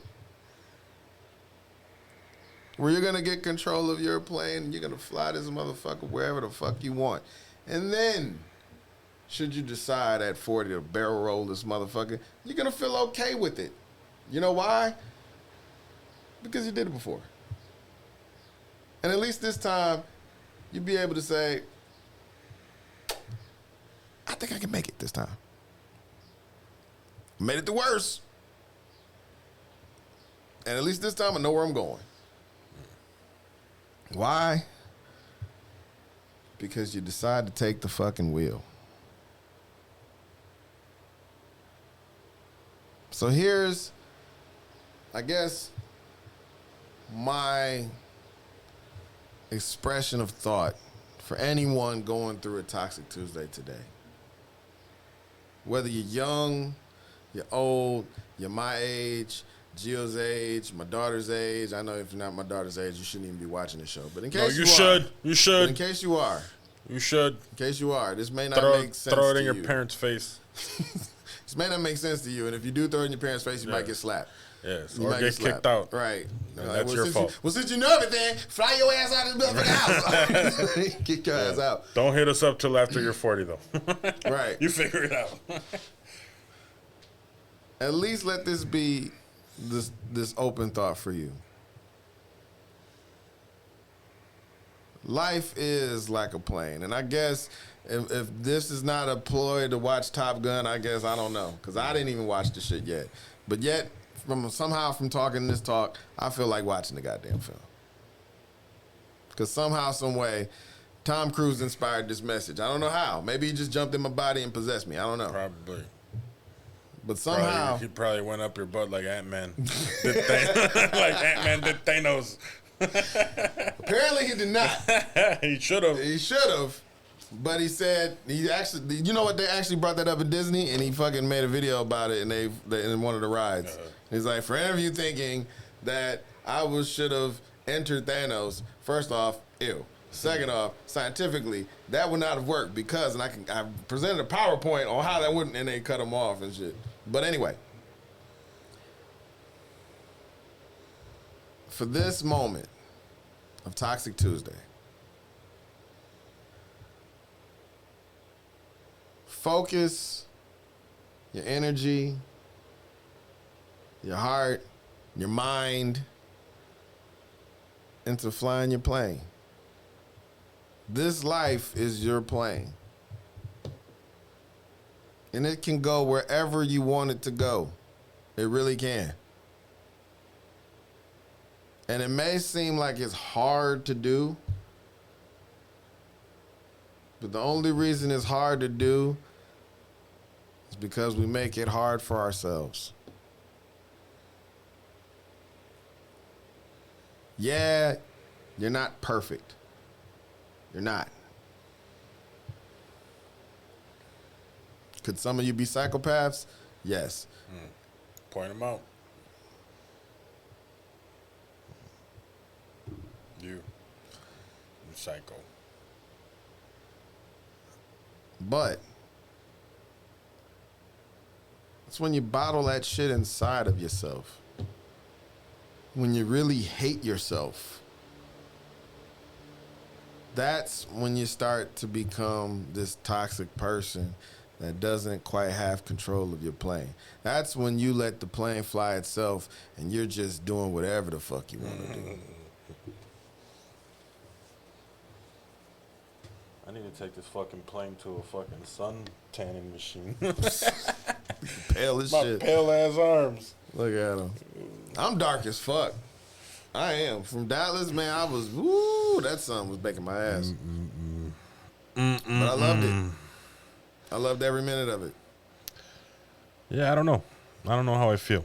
where you're going to get control of your plane and you're going to fly this motherfucker wherever the fuck you want. And then, should you decide at 40 to barrel roll this motherfucker, you're going to feel okay with it. You know why? Because you did it before. And at least this time, you'll be able to say, I think I can make it this time. Made it the worst. And at least this time I know where I'm going. Why? Because you decide to take the fucking wheel. So here's, I guess, my expression of thought for anyone going through a Toxic Tuesday today. Whether you're young, you're old, you're my age, Gio's age, my daughter's age. I know if you're not my daughter's age, you shouldn't even be watching the show. But in case No, you you are, should. You should. but in case you are, You should. in case you are, this may not make sense Throw it to in your you. parents' face. This may not make sense to you, and if you do throw it in your parents' face, you might get slapped. Yes, You or might get slapped. kicked out. Right. And Like, that's your since fault. Since you know everything, fly your ass out of this motherfucking house. Kick your ass out. Don't hit us up till after you're 40, though. Right. You figure it out. At least let this be this open thought for you. Life is like a plane, and I guess if this is not a ploy to watch Top Gun, I guess I don't know, because I didn't even watch the shit yet. But yet, from talking this talk, I feel like watching the goddamn film. Because somehow, some way, Tom Cruise inspired this message. I don't know how. Maybe he just jumped in my body and possessed me. I don't know. Probably. But somehow, He probably went up your butt like Ant-Man. Like Ant-Man did Thanos. apparently he did not. He should have. He should have, but he said he actually. You know what? They actually brought that up at Disney, and he fucking made a video about it, and they in one of the rides. He's like, for any of you thinking that I should have entered Thanos, first off, ew. Second off, scientifically, that would not have worked because, and I presented a PowerPoint on how that wouldn't, and they cut him off and shit. But anyway, for this moment of Toxic Tuesday, focus your energy, your heart, your mind into flying your plane. This life is your plane. And it can go wherever you want it to go. It really can. And it may seem like it's hard to do, but the only reason it's hard to do is because we make it hard for ourselves. Yeah, you're not perfect. You're not. Could some of you be psychopaths? Yes. Point them out. You psycho. But it's when you bottle that shit inside of yourself. When you really hate yourself. That's when you start to become this toxic person that doesn't quite have control of your plane. That's when you let the plane fly itself and you're just doing whatever the fuck you want to do. I need to take this fucking plane to a fucking sun tanning machine. Pale as My shit. pale ass arms. Look at him. I'm dark as fuck. I am. From Dallas, man, I was, woo, that sun was baking my ass. But I loved it. I loved every minute of it. Yeah, I don't know. I don't know how I feel.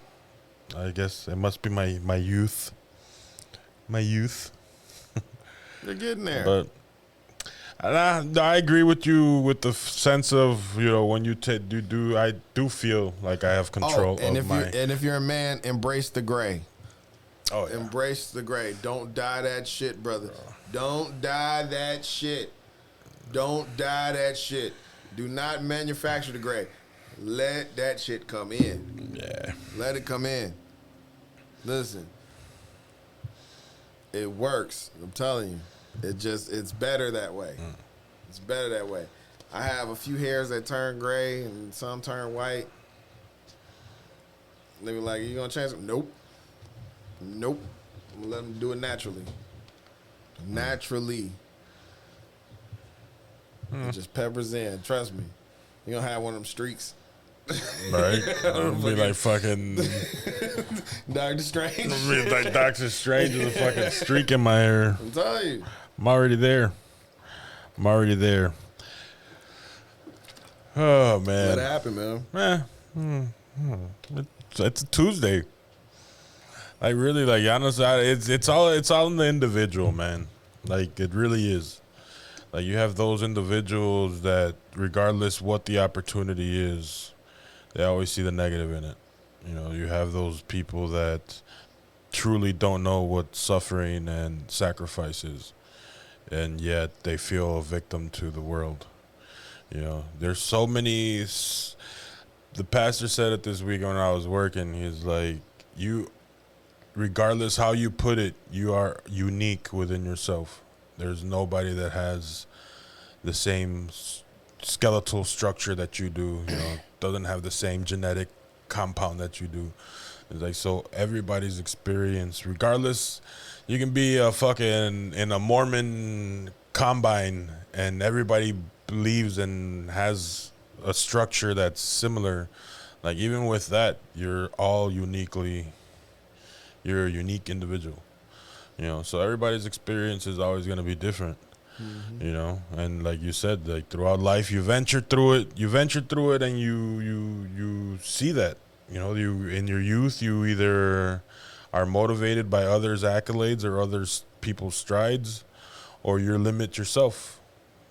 I guess it must be my youth. My youth. You're getting there. But I agree with you with the sense of, you know, when you do I do feel like I have control and of my. if you're a man, embrace the gray. Oh, yeah. Embrace the gray. Don't die that shit, brother. Don't die that shit. Don't die that shit. Do not manufacture the gray. Let that shit come in. Yeah. Let it come in. Listen. It works. I'm telling you. It's better that way. It's better that way. I have a few hairs that turn gray and some turn white. They be like, you gonna change them? Nope. Nope. I'm gonna let them do it naturally. Naturally. It just peppers in. Trust me. You gonna have one of them streaks. Right? It'll be like fucking. Doctor Strange. It'll be like Doctor Strange with a fucking streak in my hair. I'm telling you. I'm already there. Oh, man. Let it happen, man. It's a Tuesday. Like, really, like, honestly, it's all in the individual, man. Like, it really is. Like, you have those individuals that, regardless what the opportunity is, they always see the negative in it. You know, you have those people that truly don't know what suffering and sacrifice is, and yet they feel a victim to the world. You know, there's so many. The pastor said it this week when I was working. He's like, regardless how you put it, you are unique within yourself. There's nobody that has the same skeletal structure that you do, you know, doesn't have the same genetic compound that you do. It's like, so everybody's experience, regardless, you can be a fucking in a Mormon combine and everybody believes and has a structure that's similar. Like, even with that, you're a unique individual, you know, so everybody's experience is always going to be different. You know, and like you said, like throughout life, you venture through it, and you see that, you know, you in your youth, you either are motivated by others' accolades or others people's strides, or you limit yourself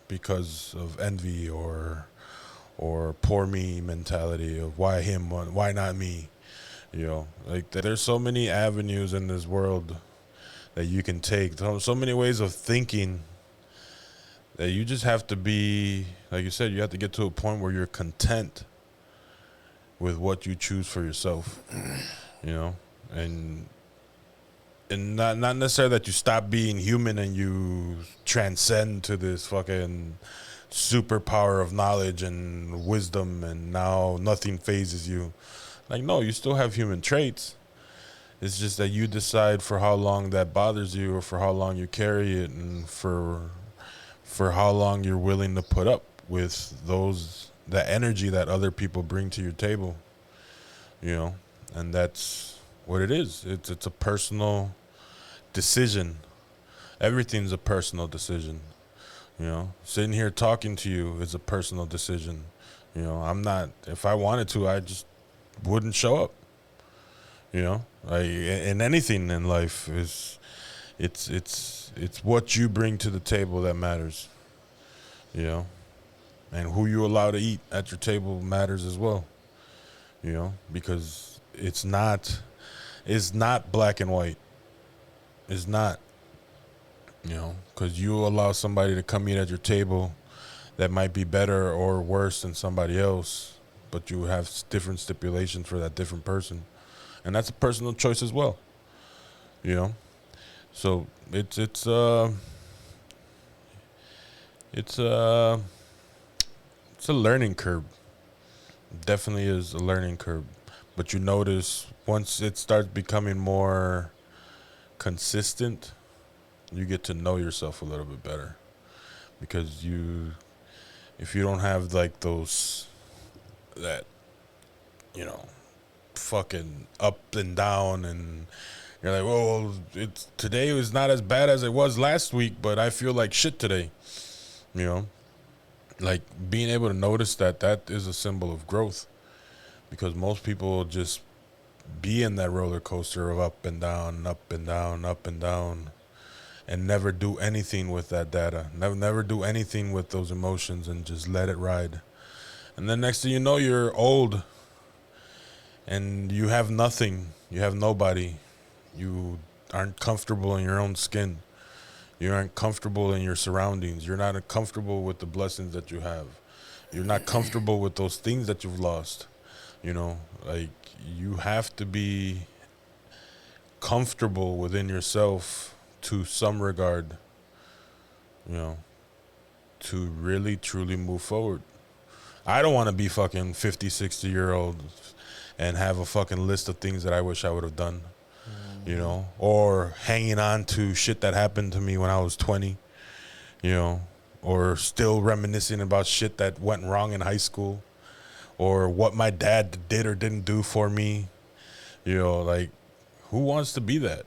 because of envy or poor me mentality of why him, why not me, you know, like there's so many avenues in this world that you can take, so many ways of thinking. That you just have to be, like you said, you have to get to a point where you're content with what you choose for yourself, you know, and not necessarily that you stop being human and you transcend to this fucking superpower of knowledge and wisdom and now nothing phases you. Like, no, you still have human traits. It's just that you decide for how long that bothers you or for how long you carry it and for how long you're willing to put up with those the energy that other people bring to your table, you know, and that's what it is. It's a personal decision. Everything's a personal decision. You know, sitting here talking to you is a personal decision. You know, I'm not, if I wanted to, I just wouldn't show up. You know, in anything in life it's what you bring to the table that matters. You know, and who you allow to eat at your table matters as well. You know, because it's not black and white. It's not. You know, because you allow somebody to come eat at your table that might be better or worse than somebody else, but you have different stipulations for that different person, and that's a personal choice as well. You know, so it's a learning curve. Definitely is a learning curve, but you notice once it starts becoming more consistent, you get to know yourself a little bit better, because if you don't have like that, you know, fucking up and down, and you're like, well, today was not as bad as it was last week, but I feel like shit today. You know, like being able to notice that is a symbol of growth, because most people just be in that roller coaster of up and down, up and down, up and down, and never do anything with that data. Never do anything with those emotions and just let it ride. And then next thing you know, you're old and you have nothing. You have nobody. You aren't comfortable in your own skin. You aren't comfortable in your surroundings. You're not comfortable with the blessings that you have. You're not comfortable with those things that you've lost. You know, like, you have to be comfortable within yourself to some regard, you know, to really truly move forward. I don't want to be fucking 50, 60-year-old and have a fucking list of things that I wish I would have done, you know, or hanging on to shit that happened to me when I was 20, you know, or still reminiscing about shit that went wrong in high school, or what my dad did or didn't do for me. You know, like, who wants to be that?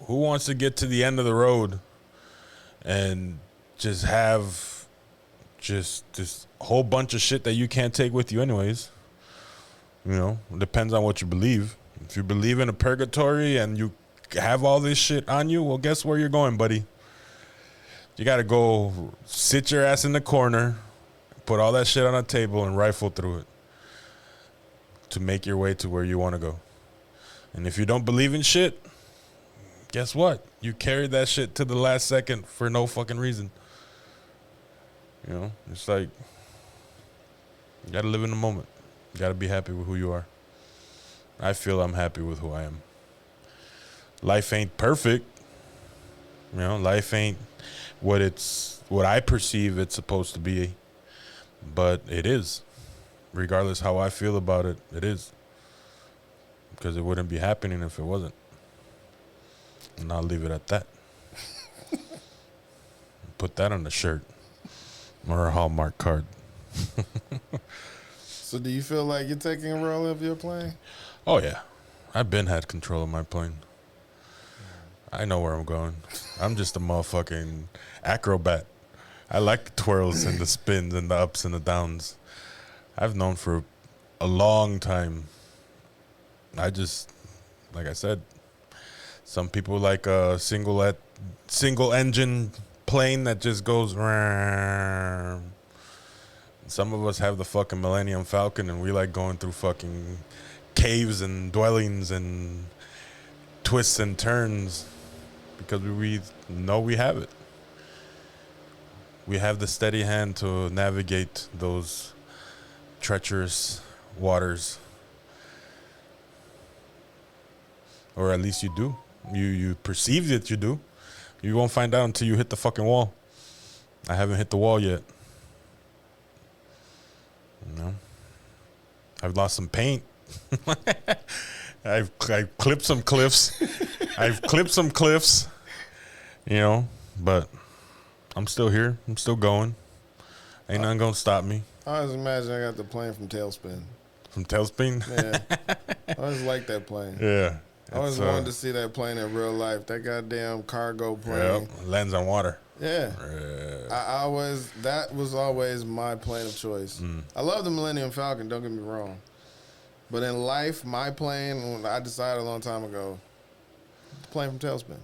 Who wants to get to the end of the road and just have just this whole bunch of shit that you can't take with you anyways? You know, it depends on what you believe. If you believe in a purgatory and you have all this shit on you, well, guess where you're going, buddy? You got to go sit your ass in the corner, put all that shit on a table and rifle through it to make your way to where you want to go. And if you don't believe in shit, guess what? You carried that shit to the last second for no fucking reason. You know, it's like, you gotta live in the moment. You gotta be happy with who you are. I feel I'm happy with who I am. Life ain't perfect. You know, life ain't what I perceive it's supposed to be, but it is. Regardless how I feel about it, it is. Because it wouldn't be happening if it wasn't. And I'll leave it at that. Put that on a shirt or a Hallmark card. So do you feel like you're taking a role of your plane? Oh, yeah. I've been had control of my plane. I know where I'm going. I'm just a motherfucking acrobat. I like the twirls and the spins and the ups and the downs. I've known for a long time. I just, like I said, some people like a single engine plane that just goes. Some of us have the fucking Millennium Falcon, and we like going through fucking caves and dwellings and twists and turns because we know we have it. We have the steady hand to navigate those treacherous waters. Or at least you do. You perceive that you do. You won't find out until you hit the fucking wall. I haven't hit the wall yet. You know? I've lost some paint. I've clipped some cliffs. I've clipped some cliffs. You know, but I'm still here. I'm still going. Ain't nothing gonna stop me. I always imagine I got the plane from Tailspin. From Tailspin? Yeah. I always liked that plane. Yeah. I always wanted to see that plane in real life. That goddamn cargo plane. Yep. Lands on water. Yeah. Yeah. That was always my plane of choice. I love the Millennium Falcon, don't get me wrong. But in life, my plane, I decided a long time ago, the plane from Tailspin.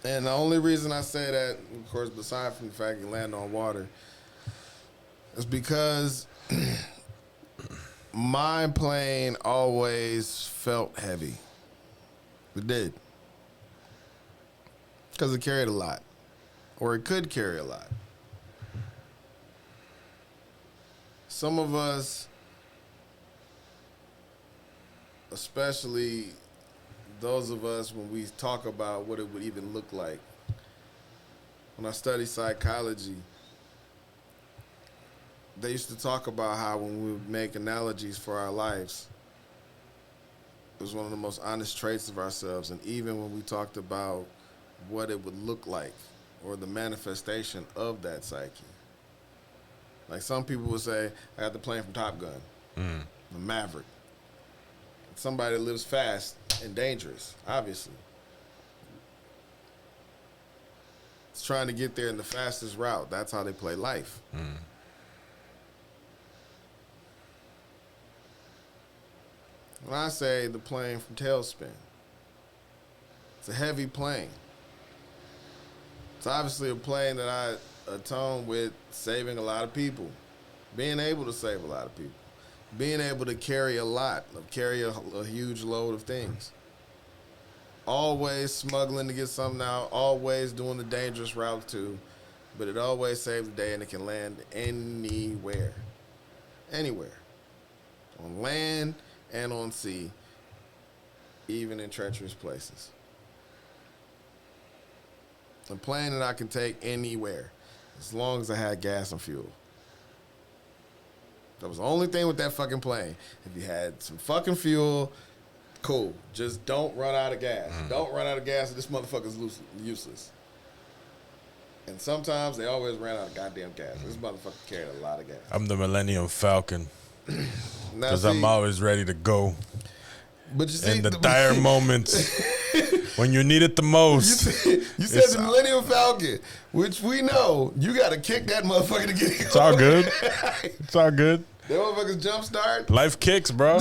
And the only reason I say that, of course, beside from the fact you land on water, is because my plane always felt heavy. It did. Because it carried a lot. Or it could carry a lot. Some of us, especially those of us when we talk about what it would even look like. When I studied psychology, they used to talk about how when we would make analogies for our lives, it was one of the most honest traits of ourselves. And even when we talked about what it would look like or the manifestation of that psyche. Like some people would say, I got the plane from Top Gun, the Maverick. Somebody that lives fast and dangerous, obviously. It's trying to get there in the fastest route. That's how they play life. When I say the plane from Tailspin, it's a heavy plane. It's obviously a plane that I atone with saving a lot of people, being able to save a lot of people, being able to carry a huge load of things. Always smuggling to get something out, always doing the dangerous route too, but it always saves the day and it can land anywhere. Anywhere. On land and on sea, even in treacherous places. A plane that I can take anywhere, as long as I had gas and fuel. That was the only thing with that fucking plane. If you had some fucking fuel, cool. Just don't run out of gas. Don't run out of gas or this motherfucker's useless. And sometimes they always ran out of goddamn gas. This motherfucker carried a lot of gas. I'm the Millennium Falcon. Now, Because I'm always ready to go. But you see, In the dire moments. When you need it the most. You said the Millennium Falcon, which we know you got to kick that motherfucker to get it. It's all good. It's all good. That motherfucker's jump start. Life kicks, bro.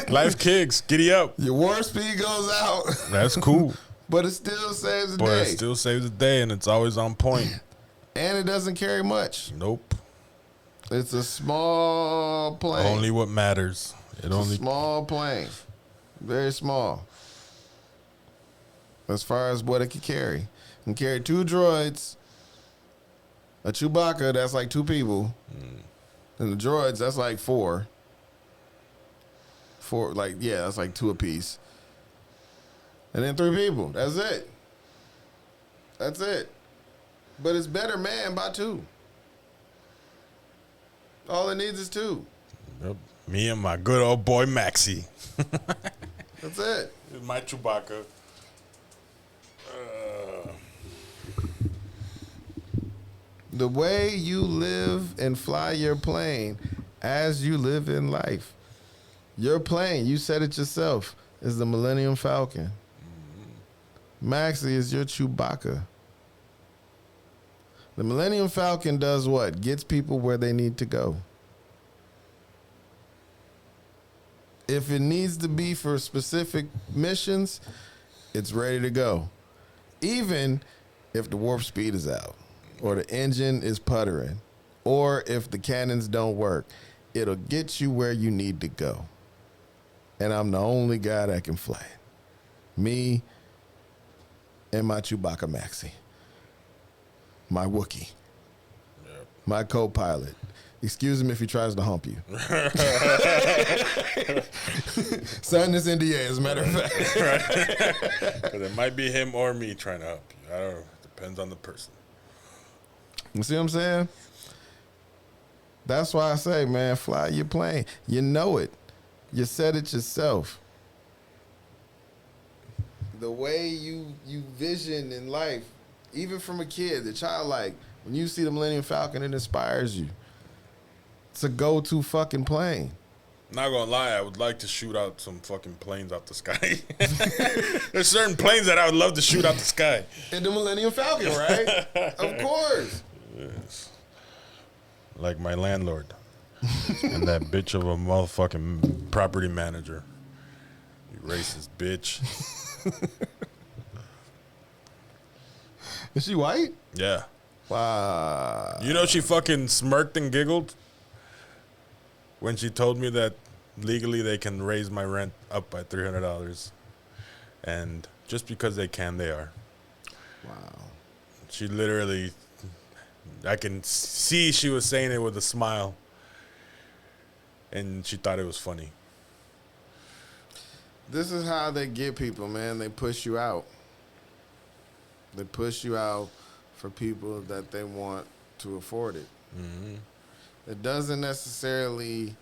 Life kicks. Giddy up. Your warp speed goes out. That's cool. But it still saves the But day. it still saves the day, and it's always on point. And it doesn't carry much. Nope. It's a small plane. Only what matters. It's a small plane. Very small. As far as what it can carry. It can carry 2 droids, a Chewbacca, that's like 2 people. And the droids, that's like 4. That's like 2 apiece. And then 3 people. That's it. That's it. But it's better manned by 2. All it needs is 2. Yep. Me and my good old boy Maxie. That's it. My Chewbacca. The way you live and fly your plane as you live in life. Your plane, you said it yourself, is the Millennium Falcon. Maxie is your Chewbacca. The Millennium Falcon does what? Gets people where they need to go. If it needs to be for specific missions, it's ready to go. Even if the warp speed is out, or the engine is puttering, or if the cannons don't work, it'll get you where you need to go. And I'm the only guy that can fly it. Me and my Chewbacca Maxie. My Wookiee. Yep. My co-pilot. Excuse him if he tries to hump you. Sign this NDA, as a matter of fact. Right. Because it might be him or me trying to help you. I don't know. Depends on the person. You see what I'm saying? That's why I say, man, fly your plane. You know it. You said it yourself. The way you vision in life, even from a kid, the childlike, when you see the Millennium Falcon, it inspires you. It's a go-to fucking plane. Not gonna lie, I would like to shoot out some fucking planes out the sky. There's certain planes that I would love to shoot out the sky. And the Millennium Falcon, right? Of course. Yes. Like my landlord. And that bitch of a motherfucking property manager. You racist bitch. Is she white? Yeah. Wow. You know she fucking smirked and giggled when she told me that legally they can raise my rent up by $300. And just because they can, they are. Wow. She literally, I can see she was saying it with a smile. And she thought it was funny. This is how they get people, man. They push you out. They push you out for people that they want to afford it. Mm-hmm. It doesn't necessarily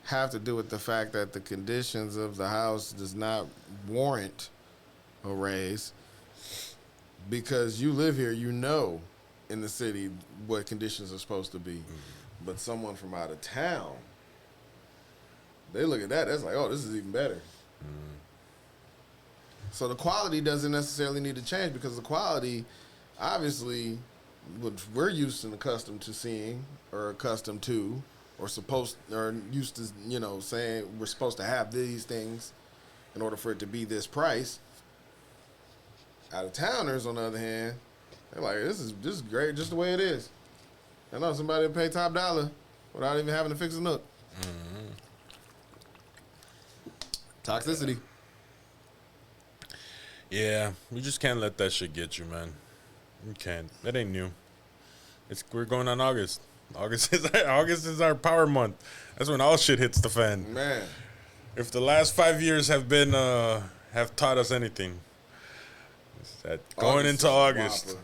have to do with the fact that the conditions of the house does not warrant a raise. Because you live here, you know in the city what conditions are supposed to be. Mm-hmm. But someone from out of town, they look at that, that's like, oh, this is even better. Mm-hmm. So the quality doesn't necessarily need to change because the quality, obviously, what we're used and accustomed to seeing or accustomed to or used to, saying we're supposed to have these things in order for it to be this price. Out-of-towners, on the other hand, they're like, this is great just the way it is. I know somebody will pay top dollar without even having to fix a nook. Mm-hmm. Toxicity. Yeah, you just can't let that shit get you, man. You can't. That ain't new. We're going on August. August is our power month. That's when all shit hits the fan. Man. If the last 5 years have been have taught us anything, it's that going into August.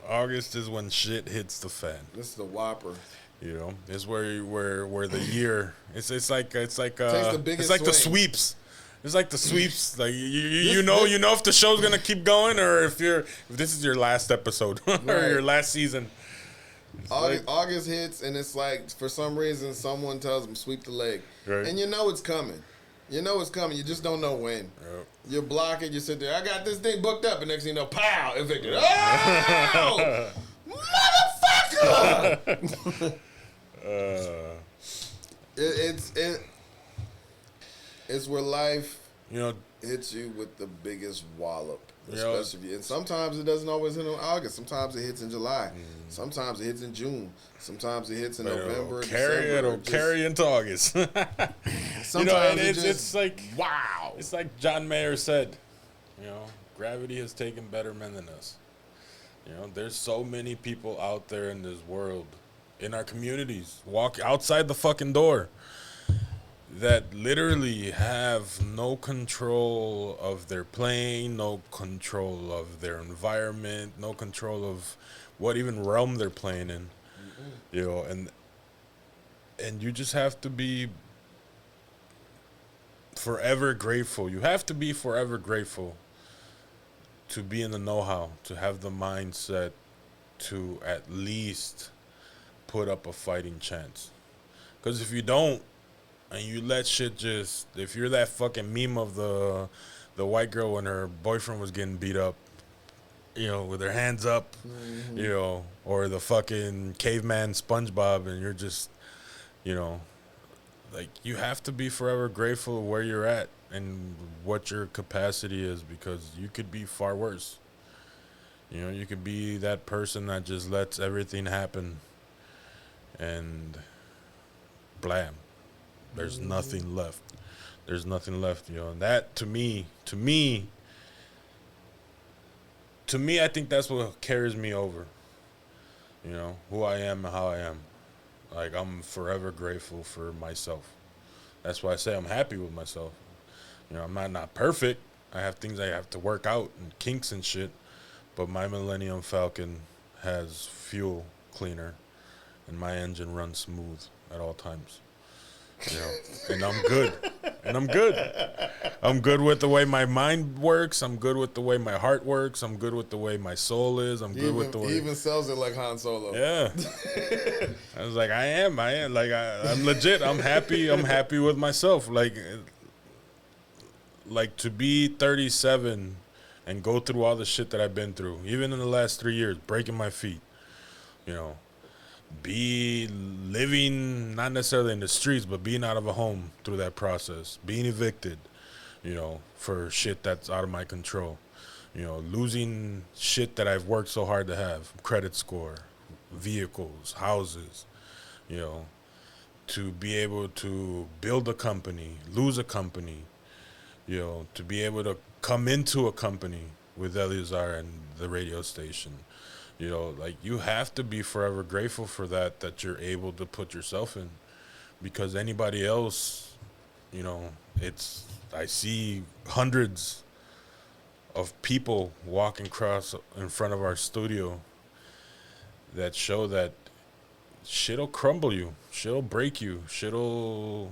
August is when shit hits the fan. This is the whopper. You know, it's where the year. It's like the sweeps. It's like the sweeps. Like you know if the show's gonna keep going or if this is your last episode or right. your last season. August hits and it's like for some reason someone tells them sweep the leg, right. And you know it's coming. You know it's coming. You just don't know when. Yep. You're blocking. You sit there. I got this thing booked up, and next thing you know, pow! Evicted. Oh, motherfucker! It's where life hits you with the biggest wallop. Especially and sometimes it doesn't always hit in August. Sometimes it hits in July. Sometimes it hits in June. Sometimes it hits in November. It'll carry into August. Sometimes it's like wow. It's like John Mayer said. Gravity has taken better men than us. There's so many people out there in this world, in our communities, walk outside the fucking door, that literally have no control of their plane, no control of their environment, no control of what even realm they're playing in. And you just have to be forever grateful. You have to be forever grateful to be in the know-how, to have the mindset to at least put up a fighting chance. Because if you don't, and you let shit if you're that fucking meme of the white girl when her boyfriend was getting beat up, with her hands up, or the fucking caveman SpongeBob, and you're just, like, you have to be forever grateful of where you're at and what your capacity is, because you could be far worse. You could be that person that just lets everything happen and blam. There's nothing left. There's nothing left, and that to me, I think that's what carries me over. Who I am and how I am. Like, I'm forever grateful for myself. That's why I say I'm happy with myself. I'm not perfect. I have things I have to work out and kinks and shit. But my Millennium Falcon has fuel cleaner, and my engine runs smooth at all times. And I'm good. I'm good with the way my mind works. I'm good with the way my heart works. I'm good with the way my soul is. I'm good with the way. He even sells it like Han Solo. Yeah. I was like, I am. Like, I'm legit. I'm happy. I'm happy with myself. Like to be 37 and go through all the shit that I've been through, even in the last 3 years, breaking my feet, you know, be living, not necessarily in the streets, but being out of a home through that process, being evicted, you know, for shit that's out of my control, you know, losing shit that I've worked so hard to have, credit score, vehicles, houses, you know, to be able to build a company, lose a company, you know, to be able to come into a company with Eleazar and the radio station. You know, like, you have to be forever grateful for that you're able to put yourself in. Because anybody else, you know, I see hundreds of people walking across in front of our studio that show that shit'll crumble you, shit'll break you, shit'll,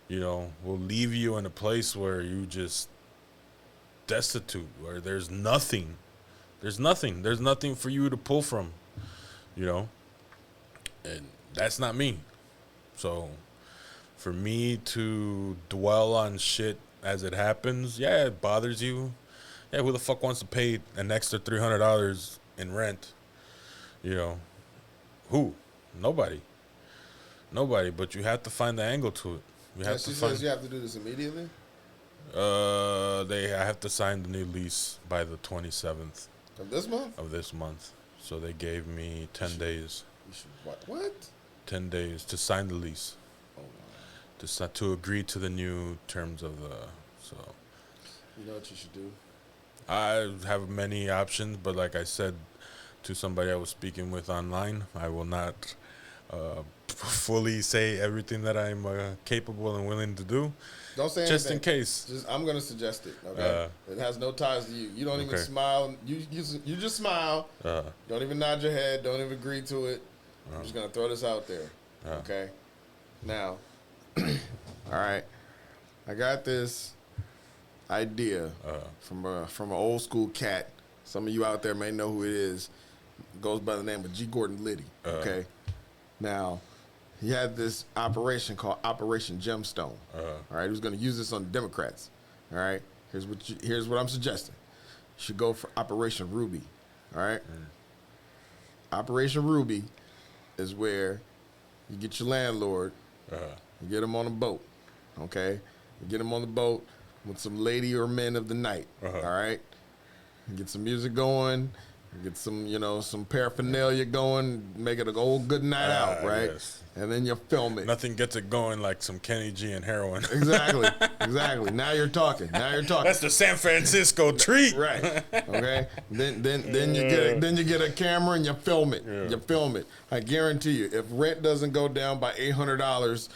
you know, will leave you in a place where you just destitute, where there's nothing. There's nothing for you to pull from, you know, and that's not me. So for me to dwell on shit as it happens, yeah, it bothers you. Yeah, who the fuck wants to pay an extra $300 in rent? You know, who? Nobody. But you have to find the angle to it. You have She to says you have to do this immediately? I have to sign the new lease by the 27th. Of this month? Of this month. So they gave me 10 days. You should, what? 10 days to sign the lease. Oh, wow. To agree to the new terms of so. You know what you should do? I have many options, but like I said to somebody I was speaking with online, I will not fully say everything that I'm capable and willing to do. Don't say just anything. In case. I'm gonna suggest it. Okay, it has no ties to you. You don't even smile. You just smile. Don't even nod your head. Don't even agree to it. I'm just gonna throw this out there. Okay. Now, all right. I got this idea from an old school cat. Some of you out there may know who it is. Goes by the name of G. Gordon Liddy. Okay. Now, he had this operation called Operation Gemstone. All right, he was going to use this on the Democrats. All right, here's what I'm suggesting. You should go for Operation Ruby. All right, Operation Ruby is where you get your landlord, you get him on a boat. Okay, you get him on the boat with some lady or men of the night. All right, you get some music going. Get some, some paraphernalia going, make it a old good night out, right? Yes. And then you film it. Nothing gets it going like some Kenny G and heroin. Exactly. Now you're talking. That's the San Francisco treat, right? Okay. Then you get a camera and you film it. Yeah. You film it. I guarantee you, if rent doesn't go down by $800,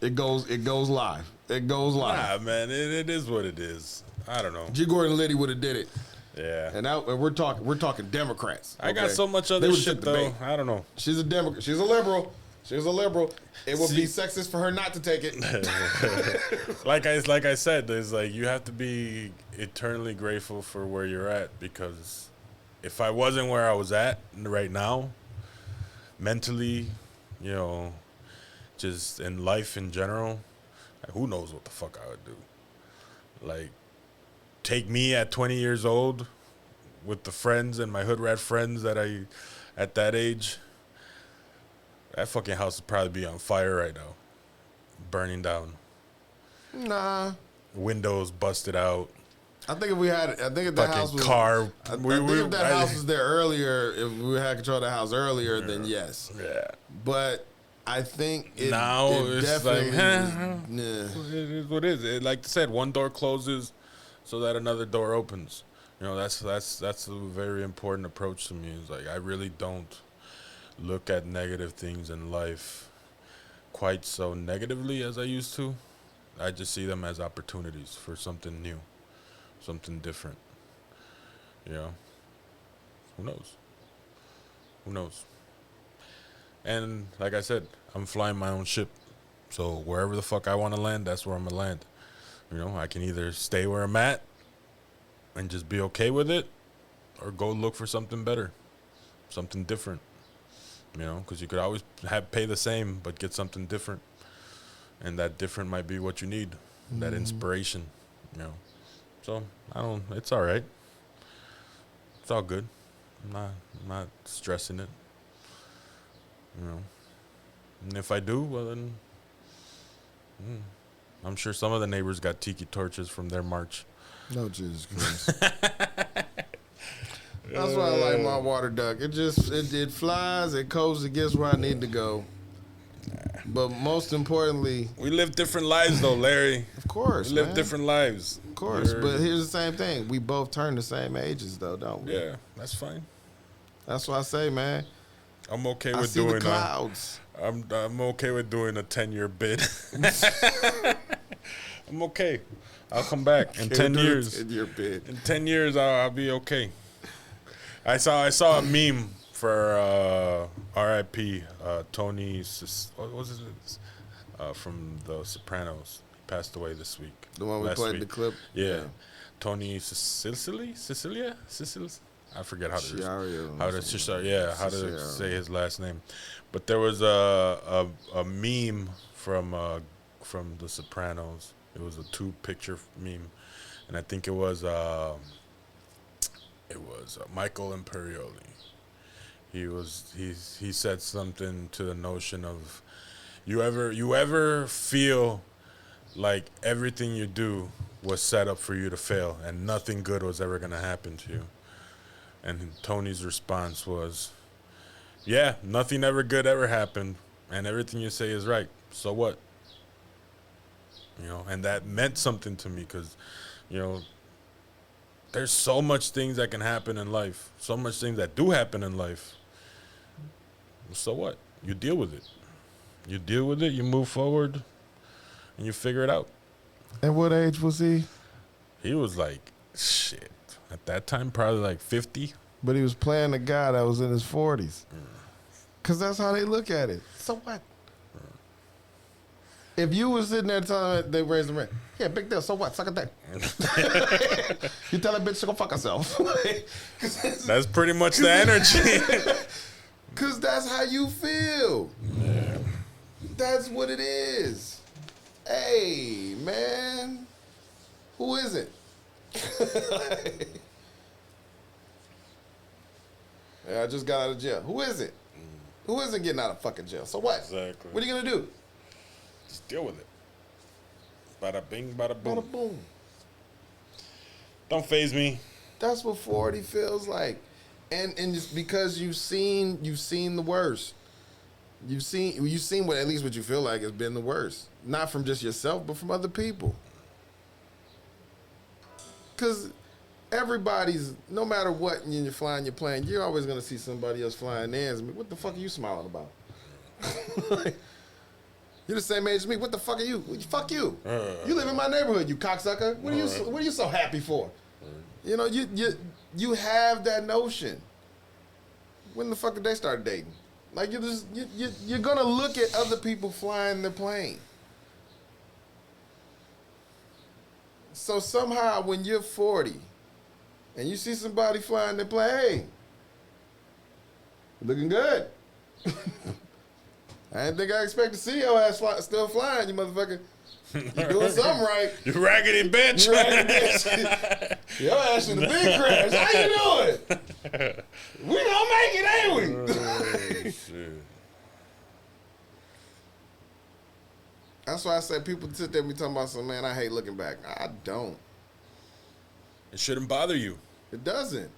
it goes live. It goes live. Nah, man, it is what it is. I don't know. G. Gordon Liddy would have did it. Yeah, and now we're talking Democrats. Okay? I got so much other shit though. I don't know. She's a Democrat. She's a liberal. It would be sexist for her not to take it. like I said, there's you have to be eternally grateful for where you're at, because if I wasn't where I was at right now, mentally, just in life in general, who knows what the fuck I would do. Take me at 20 years old with the friends and my hood rat friends that at that age, that fucking house would probably be on fire right now, burning down. Nah. Windows busted out. I think if that house was car. If that house was there earlier, if we had control of the house earlier, then yes. Yeah. But I think it's definitely, it is what it is. Like I said, one door closes so that another door opens. That's a very important approach to me. It's I really don't look at negative things in life quite so negatively as I used to. I just see them as opportunities for something new, something different. Who knows? And like I said, I'm flying my own ship. So wherever the fuck I want to land, that's where I'm going to land. You know, I can either stay where I'm at and just be okay with it, or go look for something better, something different. You know, because you could always pay the same, but get something different, and that different might be what you need, that inspiration. You know, so it's all right. It's all good. I'm not stressing it. You know, and if I do, well then, I'm sure some of the neighbors got tiki torches from their march. No, Jesus Christ. That's why I like my water duck. It flies, it goes, it gets where I need to go. But most importantly, we live different lives, though, Larry. Of course, we live man. different lives. Of course, but here's the same thing. We both turn the same ages, though, don't we? Yeah, that's fine. That's what I say, man. I'm okay I with see doing the clouds. I'm okay with doing a 10-year bid. I'm okay. I'll come back in 10 years. 10-year bid. In 10 years, I'll be okay. I saw a meme for R.I.P. Tony. What was his name? From The Sopranos. He passed away this week. The one we played the clip. Yeah. Tony Sicilia. I forget how to say his last name. But there was a meme from The Sopranos. It was a 2-picture meme, and I think it was Michael Imperioli. He said something to the notion of, you ever feel like everything you do was set up for you to fail and nothing good was ever gonna happen to you? And Tony's response was, yeah, nothing ever good ever happened, and everything you say is right. So what? You know, and that meant something to me because, you know, there's so much things that can happen in life, so much things that do happen in life. So what? You deal with it. You deal with it, you move forward, and you figure it out. And what age was he? He was like, shit, at that time, probably like 50. But he was playing a guy that was in his 40s. Because that's how they look at it. So what? If you was sitting there telling them they raised the rent, yeah, big deal. So what? Suck a dick. You tell that bitch to go fuck herself. That's pretty much the energy. Because that's how you feel. Yeah. That's what it is. Hey, man. Who is it? Yeah, I just got out of jail. Who is it? Who isn't getting out of fucking jail? So what? Exactly. What are you going to do? Just deal with it. Bada bing, bada boom. Bada boom. Don't faze me. That's what 40 feels like. And it's because you've seen the worst. You've seen what, at least what you feel like has been the worst. Not from just yourself, but from other people. Because everybody's, no matter what you're flying your plane, you're always going to see somebody else flying theirs. I mean, what the fuck are you smiling about? You're the same age as me. What the fuck are you? Fuck you. You live in my neighborhood, you cocksucker. What are you so happy for? You know, you have that notion. When the fuck did they start dating? Like, you're gonna look at other people flying their plane. So somehow when you're 40 and you see somebody flying their plane, hey, looking good. I didn't think I expect to see your ass still flying, you motherfucker. You doing something right. You raggedy bitch. You raggedy bitch. Your ass in the big crash. How you doing? We gonna make it, ain't we? Oh, shit. That's why I say people sit there and be talking about some, man, I hate looking back. I don't. It shouldn't bother you. It doesn't.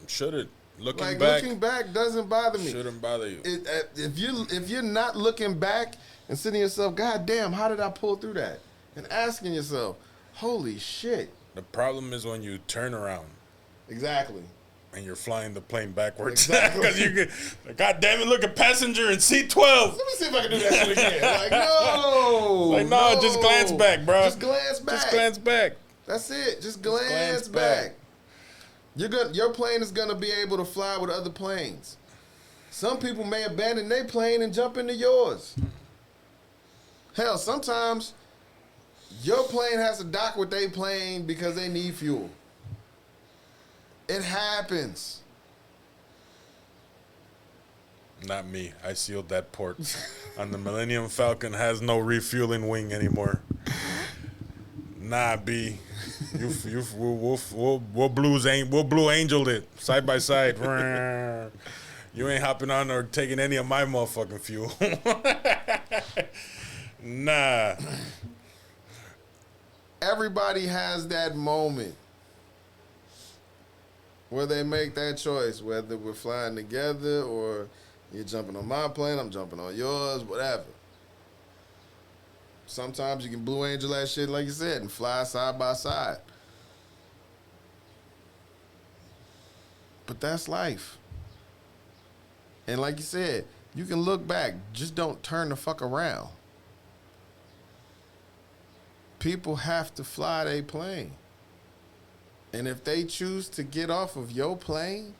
It shouldn't. Looking back doesn't bother me. Shouldn't bother you. If you're not looking back and sitting yourself, God damn, how did I pull through that? And asking yourself, holy shit. The problem is when you turn around Exactly. and you're flying the plane backwards. Exactly. Because you get, God damn it, look at passenger in seat 12. Let me see if I can do that shit again. Like, no. Like, no, just glance back, bro. Just glance back. Just glance back. That's it. Just glance back. Your plane is gonna be able to fly with other planes. Some people may abandon their plane and jump into yours. Hell, sometimes Your plane has to dock with their plane because they need fuel. It happens. Not me. I sealed that port. On the Millennium Falcon has no refueling wing anymore. Nah, B. We'll Blue Angel it side by side. You ain't hopping on or taking any of my motherfucking fuel. Nah. Everybody has that moment where they make that choice, whether we're flying together or you're jumping on my plane, I'm jumping on yours, whatever. Sometimes you can Blue Angel that shit, like you said, and fly side by side. But that's life. And like you said, you can look back, just don't turn the fuck around. People have to fly their plane. And if they choose to get off of your plane,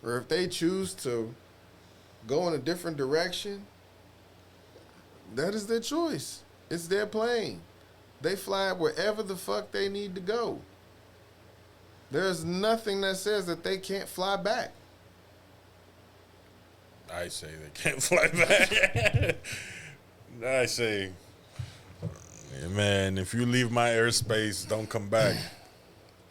or if they choose to go in a different direction, that is their choice. It's their plane. They fly wherever the fuck they need to go. There's nothing that says that they can't fly back. I say they can't fly back. I say, man, if you leave my airspace, don't come back.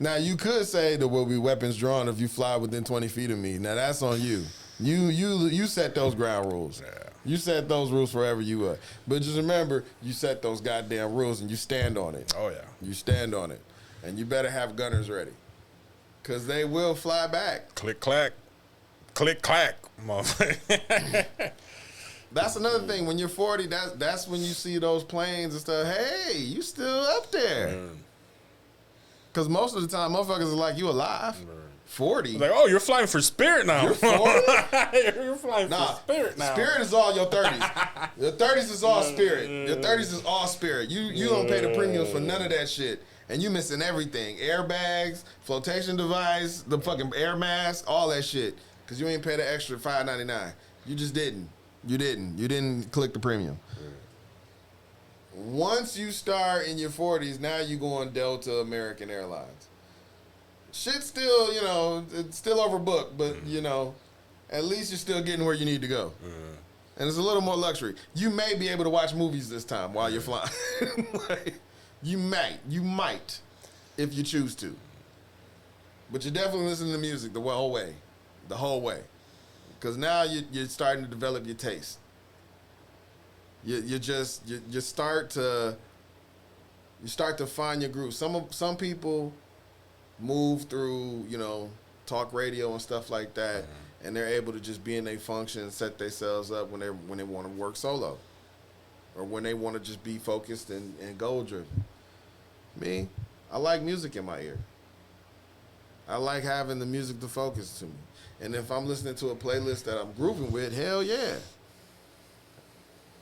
Now, you could say there will be weapons drawn if you fly within 20 feet of me. Now, that's on you. You set those ground rules. Yeah. You set those rules wherever you are. But just remember, you set those goddamn rules and you stand on it. Oh, yeah. You stand on it. And you better have gunners ready. Because they will fly back. Click, clack. Click, clack, motherfucker. That's another thing. When you're 40, that's when you see those planes and stuff. Hey, you still up there. Because most of the time, motherfuckers are like, you alive? 40? Like, oh, you're flying for Spirit now. You're 40? You're flying for Spirit now. Spirit is all your 30s. Your 30s is all Spirit. Your 30s is all Spirit. You don't pay the premiums for none of that shit. And you missing everything. Airbags, flotation device, the fucking air mask, all that shit. Because you ain't pay the extra $5.99. You just didn't. You didn't. You didn't click the premium. Once you start in your 40s, now you go on Delta, American Airlines. Shit's still, it's still overbooked, but, at least you're still getting where you need to go. And it's a little more luxury. You may be able to watch movies this time while you're flying. Like, you might, if you choose to. But you're definitely listening to music the whole way. The whole way. Because now you're starting to develop your taste. You start to find your groove. Some people move through, talk radio and stuff like that, and they're able to just be in their function and set themselves up when they want to work solo, or when they want to just be focused and goal driven. Me, I like music in my ear. I like having the music to focus to me. And if I'm listening to a playlist that I'm grooving with, hell yeah.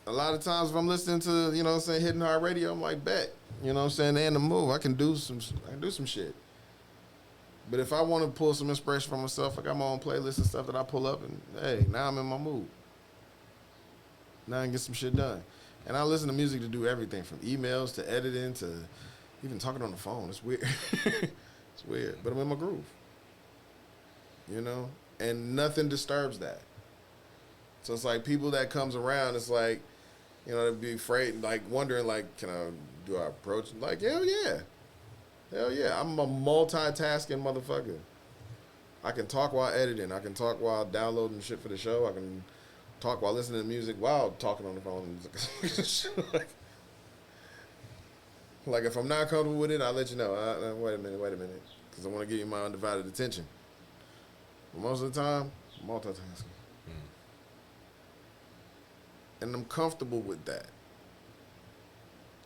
A lot of times if I'm listening to, Hidden Heart Radio, I'm like, bet. They in the move. I can do some shit. But if I want to pull some inspiration from myself, I got my own playlist and stuff that I pull up, and hey, now I'm in my mood. Now I can get some shit done. And I listen to music to do everything from emails to editing to even talking on the phone. It's weird. It's weird. But I'm in my groove. And nothing disturbs that. So it's like people that comes around, it's like, they'd be afraid, like wondering, like, do I approach? Like, hell yeah. Hell yeah. I'm a multitasking motherfucker. I can talk while editing. I can talk while downloading shit for the show. I can talk while listening to music while talking on the phone. Like if I'm not comfortable with it, I'll let you know. Wait a minute. Because I want to give you my undivided attention. But most of the time, I'm multitasking. And I'm comfortable with that.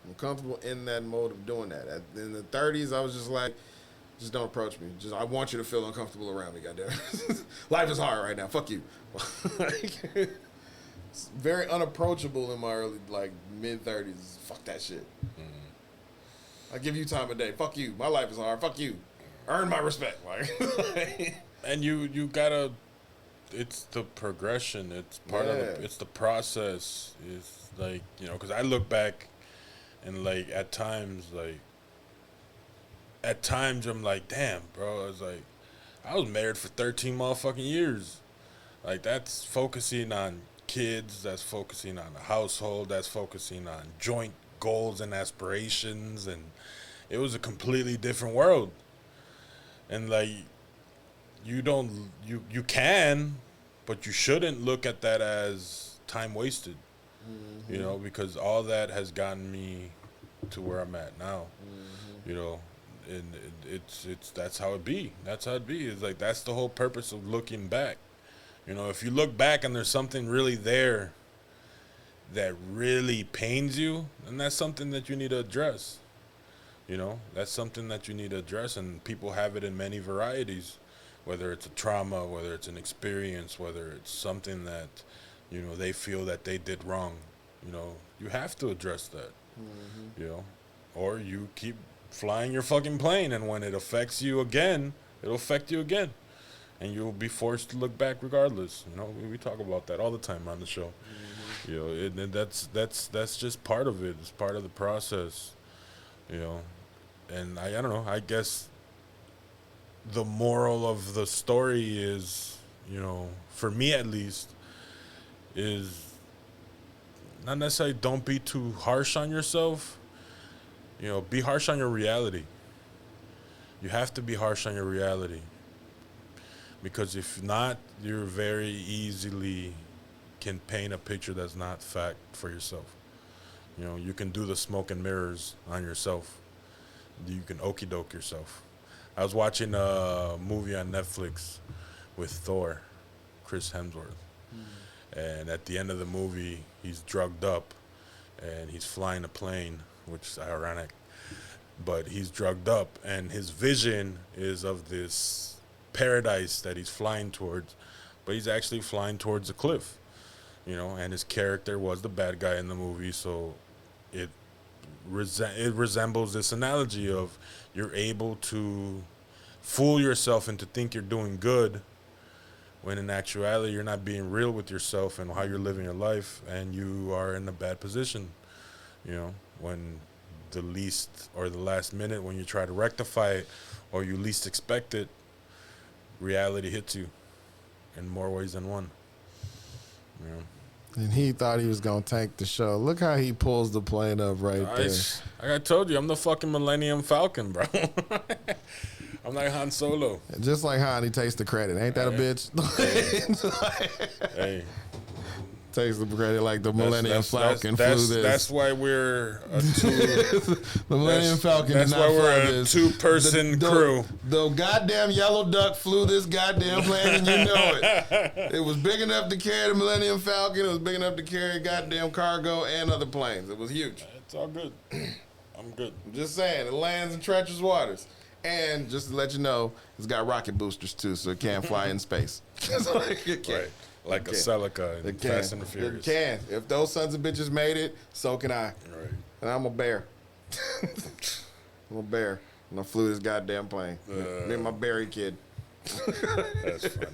I'm comfortable in that mode of doing that. In the 30s, I was just like, just don't approach me. I want you to feel uncomfortable around me, goddamn. Life is hard right now. Fuck you. It's very unapproachable in my early, mid-30s. Fuck that shit. I give you time of day. Fuck you. My life is hard. Fuck you. Earn my respect. And you gotta, it's the progression. It's part of it's the process. It's like, because I look back And like at times I'm like, damn, bro. I was like, I was married for 13 motherfucking years. Like, that's focusing on kids, that's focusing on the household, that's focusing on joint goals and aspirations, and it was a completely different world. And like, you can, but you shouldn't look at that as time wasted. You know, because all that has gotten me to where I'm at now. You know, and it's that's how it be. That's how it be. It's like, that's the whole purpose of looking back. You know, if you look back and there's something really there that really pains you, then that's something that you need to address. You know, that's something that you need to address, and people have it in many varieties, whether it's a trauma, whether it's an experience, whether it's something that, you know, they feel that they did wrong. You know, you have to address that. You know, or you keep flying your fucking plane, and when it affects you again, it'll affect you again, and you'll be forced to look back regardless. You know, we talk about that all the time on the show. You know, and that's just part of it. It's part of the process. You know, and I don't know. I guess the moral of the story is, you know, for me at least, is not necessarily don't be too harsh on yourself. You know, be harsh on your reality. You have to be harsh on your reality. Because if not, you're very easily can paint a picture that's not fact for yourself. You know, you can do the smoke and mirrors on yourself. You can okey doke yourself. I was watching a movie on Netflix with Thor, Chris Hemsworth. And at the end of the movie, he's drugged up and he's flying a plane, which is ironic. But he's drugged up, and his vision is of this paradise that he's flying towards, but he's actually flying towards a cliff. You know, and his character was the bad guy in the movie, so it resembles this analogy of you're able to fool yourself into think you're doing good, when in actuality you're not being real with yourself and how you're living your life, and you are in a bad position. You know, when the least or the last minute, when you try to rectify it or you least expect it, reality hits you in more ways than one. You know? And he thought he was going to tank the show. Look how he pulls the plane up right there. Like I told you, I'm the fucking Millennium Falcon, bro. I'm like Han Solo. Just like Han, he takes the credit. Ain't that a bitch? Hey. Takes the credit like the Millennium Falcon flew this. That's why we're a two. The Millennium Falcon. That's why we're a two-person crew. The goddamn yellow duck flew this goddamn plane, and you know it. It was big enough to carry the Millennium Falcon. It was big enough to carry goddamn cargo and other planes. It was huge. It's all good. I'm good. I'm just saying, it lands in treacherous waters. And just to let you know, it's got rocket boosters too, so it can't fly in space. Right. Like a Celica in Fast and the Furious. It can. If those sons of bitches made it, so can I. Right. And I'm a bear. I'm a bear. And I flew this goddamn plane. Me and my berry kid. That's funny.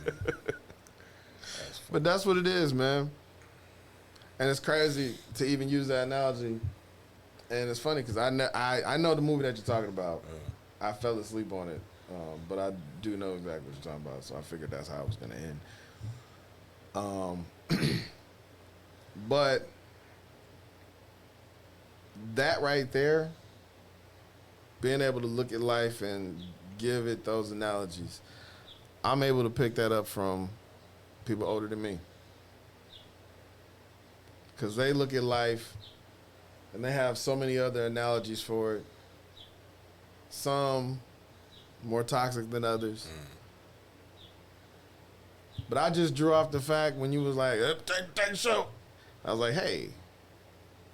But that's what it is, man. And it's crazy to even use that analogy. And it's funny because I know the movie that you're talking about. I fell asleep on it. But I do know exactly what you're talking about. So I figured that's how it was going to end. But that right there, being able to look at life and give it those analogies, I'm able to pick that up from people older than me. Because they look at life and they have so many other analogies for it. Some more toxic than others. But I just drew off the fact when you was like, take a show. I was like, hey,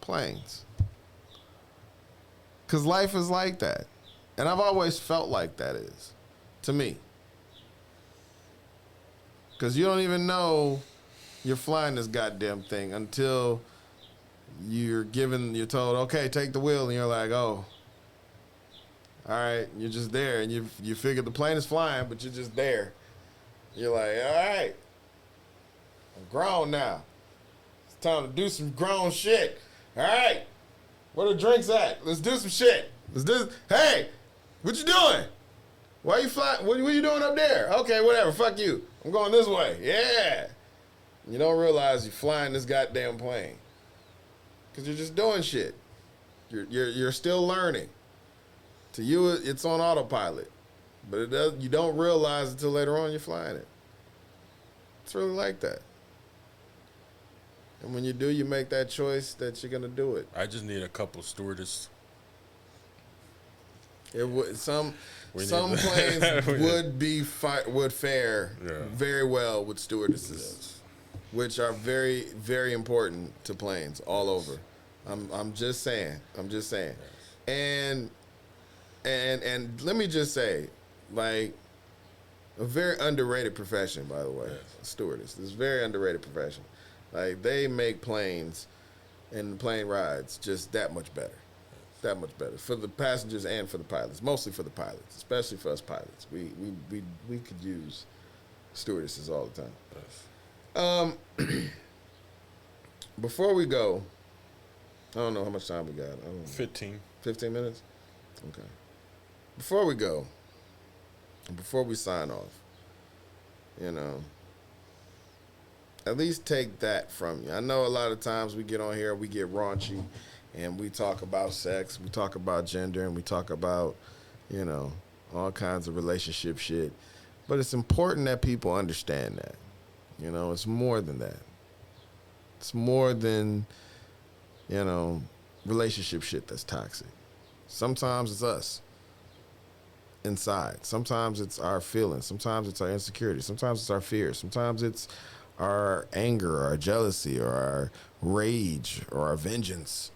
planes. Because life is like that. And I've always felt like that is, to me. Because you don't even know you're flying this goddamn thing until you're told, okay, take the wheel. And you're like, oh, all right. You're just there. And you figure the plane is flying, but you're just there. You're like, all right, I'm grown now. It's time to do some grown shit. All right, Where the drinks at? Let's do some shit. Hey, what you doing? Why you flying? What you doing up there? Okay, whatever. Fuck you. I'm going this way. Yeah. You don't realize you're flying this goddamn plane because you're just doing shit. You're still learning. To you, it's on autopilot, but you don't realize until later on you're flying it. It's really like that. And when you do, you make that choice that you're gonna do it. I just need a couple stewardess. Some planes would fare very well with stewardesses, which are very, very important to planes all over. I'm just saying. And let me just say, like, a very underrated profession, by the way. Stewardess. It's a very underrated profession. Like, they make planes and plane rides just that much better. That much better. For the passengers and for the pilots. Mostly for the pilots. Especially for us pilots. We could use stewardesses all the time. Before we go, I don't know how much time we got. 15. 15 minutes? Okay. Before we go, before we sign off, you know, at least take that from you. I know a lot of times we get on here, we get raunchy, and we talk about sex, we talk about gender, and we talk about, you know, all kinds of relationship shit. But it's important that people understand that. You know, it's more than that. It's more than, you know, relationship shit that's toxic. Sometimes it's us inside. Sometimes it's our feelings. Sometimes it's our insecurity. Sometimes it's our fears. Sometimes it's our anger, our jealousy, or our rage, or our vengeance,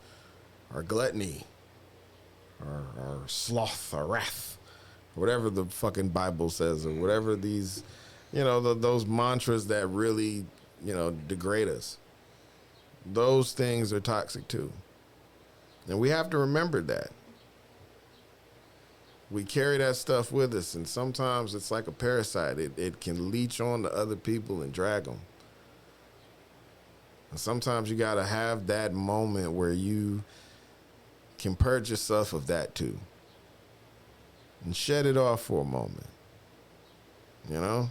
our gluttony, or our sloth, our wrath, whatever the fucking Bible says, or whatever these, you know, those mantras that really, you know, degrade us. Those things are toxic too. And we have to remember that. We carry that stuff with us, and sometimes it's like a parasite. It can leech on to other people and drag them. And sometimes you got to have that moment where you can purge yourself of that too. And shed it off for a moment. You know?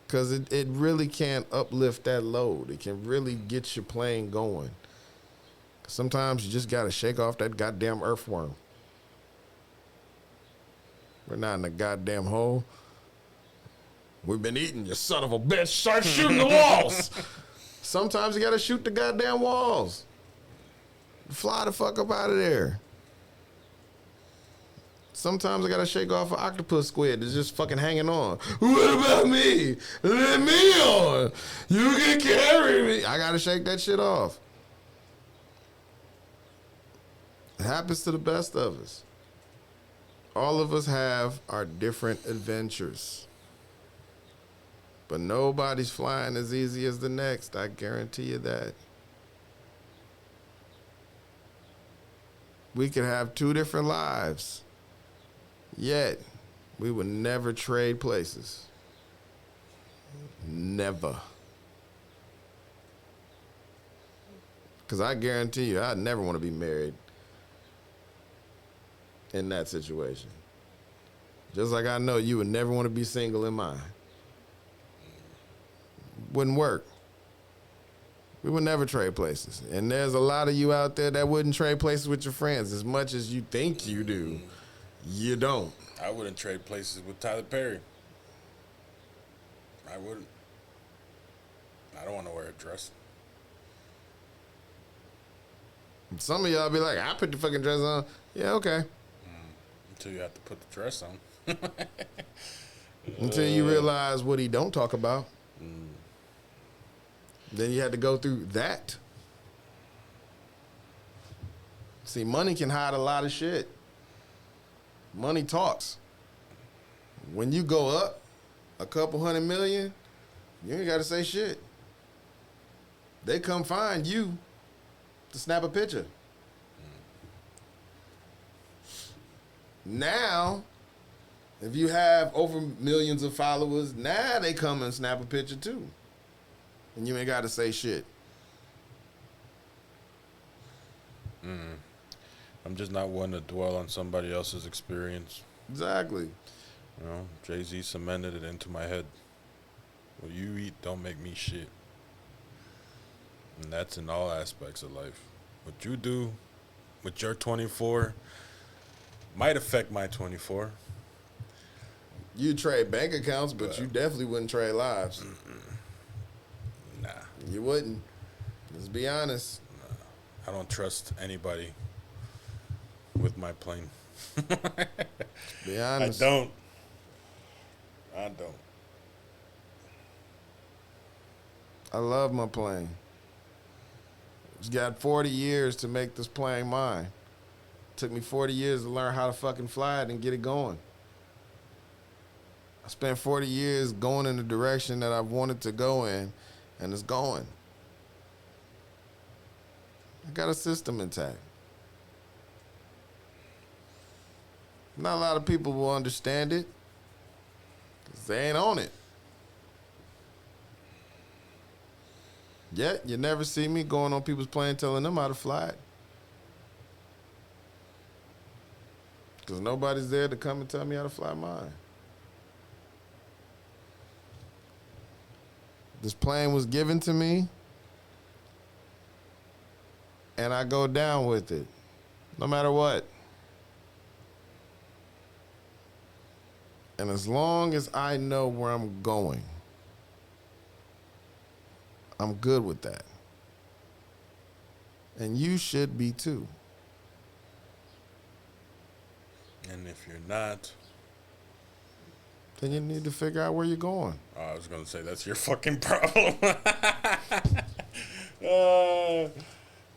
Because it really can't uplift that load. It can really get your plane going. Sometimes you just got to shake off that goddamn earthworm. We're not in the goddamn hole. We've been eating, you son of a bitch. Start shooting the walls. Sometimes you got to shoot the goddamn walls. Fly the fuck up out of there. Sometimes I got to shake off an octopus squid that's just fucking hanging on. What about me? Let me on. You can carry me. I got to shake that shit off. It happens to the best of us. All of us have our different adventures. But nobody's flying as easy as the next. I guarantee you that. We could have two different lives. Yet, we would never trade places. Never. Because I guarantee you, I'd never want to be married in that situation. Just like I know you would never want to be single in mine. Wouldn't work. We would never trade places. And there's a lot of you out there that wouldn't trade places with your friends as much as you think you do. You don't. I wouldn't trade places with Tyler Perry. I wouldn't. I don't want to wear a dress. Some of y'all be like, I put the fucking dress on. Yeah, okay. Until you have to put the dress on. Until you realize what he don't talk about. Then you had to go through that. See, money can hide a lot of shit. Money talks. When you go up a couple $100 million, you ain't got to say shit. They come find you to snap a picture. Now, if you have over millions of followers, now they come and snap a picture too. And you ain't got to say shit. I'm just not one to dwell on somebody else's experience. Exactly. You know, Jay-Z cemented it into my head. What you eat don't make me shit. And that's in all aspects of life. What you do with your 24 might affect my 24. You trade bank accounts, but you definitely wouldn't trade lives. Nah, You wouldn't. Let's be honest. I don't trust anybody with my plane. Be I honest. don't. I love my plane. It's got 40 years to make this plane mine. Took me 40 years to learn how to fucking fly it and get it going. I spent 40 years going in the direction that I've wanted to go in, and it's going. I got a system intact. Not a lot of people will understand it, 'cause they ain't on it. Yet, you never see me going on people's plane telling them how to fly it. Because nobody's there to come and tell me how to fly mine. This plane was given to me, and I go down with it, no matter what. And as long as I know where I'm going, I'm good with that. And you should be too. And if you're not, Then you need to figure out where you're going. I was going to say that's your fucking problem. But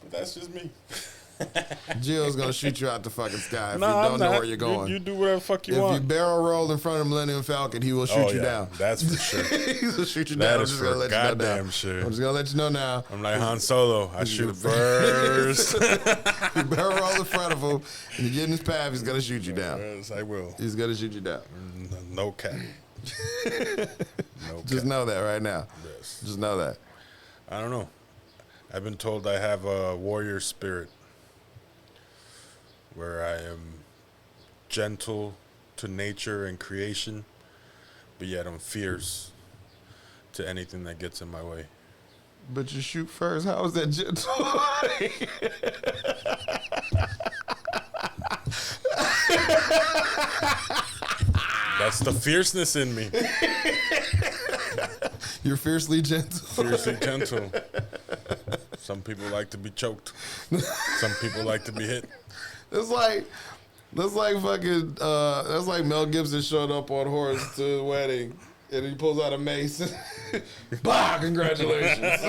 that's just me. Jill's gonna shoot you out the fucking sky if No, you I'm don't know not. where you're going. You do whatever the fuck you if you want. barrel roll in front of Millennium Falcon, he will shoot you down. That's for sure. He'll shoot you That down. is for goddamn sure. I'm just gonna let you know now. I'm like Han Solo. I shoot first. You barrel roll in front of him, and you get in his path, he's gonna shoot you down. Yes, I will. He's gonna shoot you down. No cap. No Just cap. know that right now. Yes. Just know that. I don't know. I've been told I have a warrior spirit where I am gentle to nature and creation, but yet I'm fierce to anything that gets in my way. But you shoot first. How is that gentle? That's the fierceness in me. You're fiercely gentle. Fiercely gentle. Some people like to be choked. Some people like to be hit. That's like fucking. That's like Mel Gibson showed up on horse to his wedding, and he pulls out a mace. Bah! Congratulations.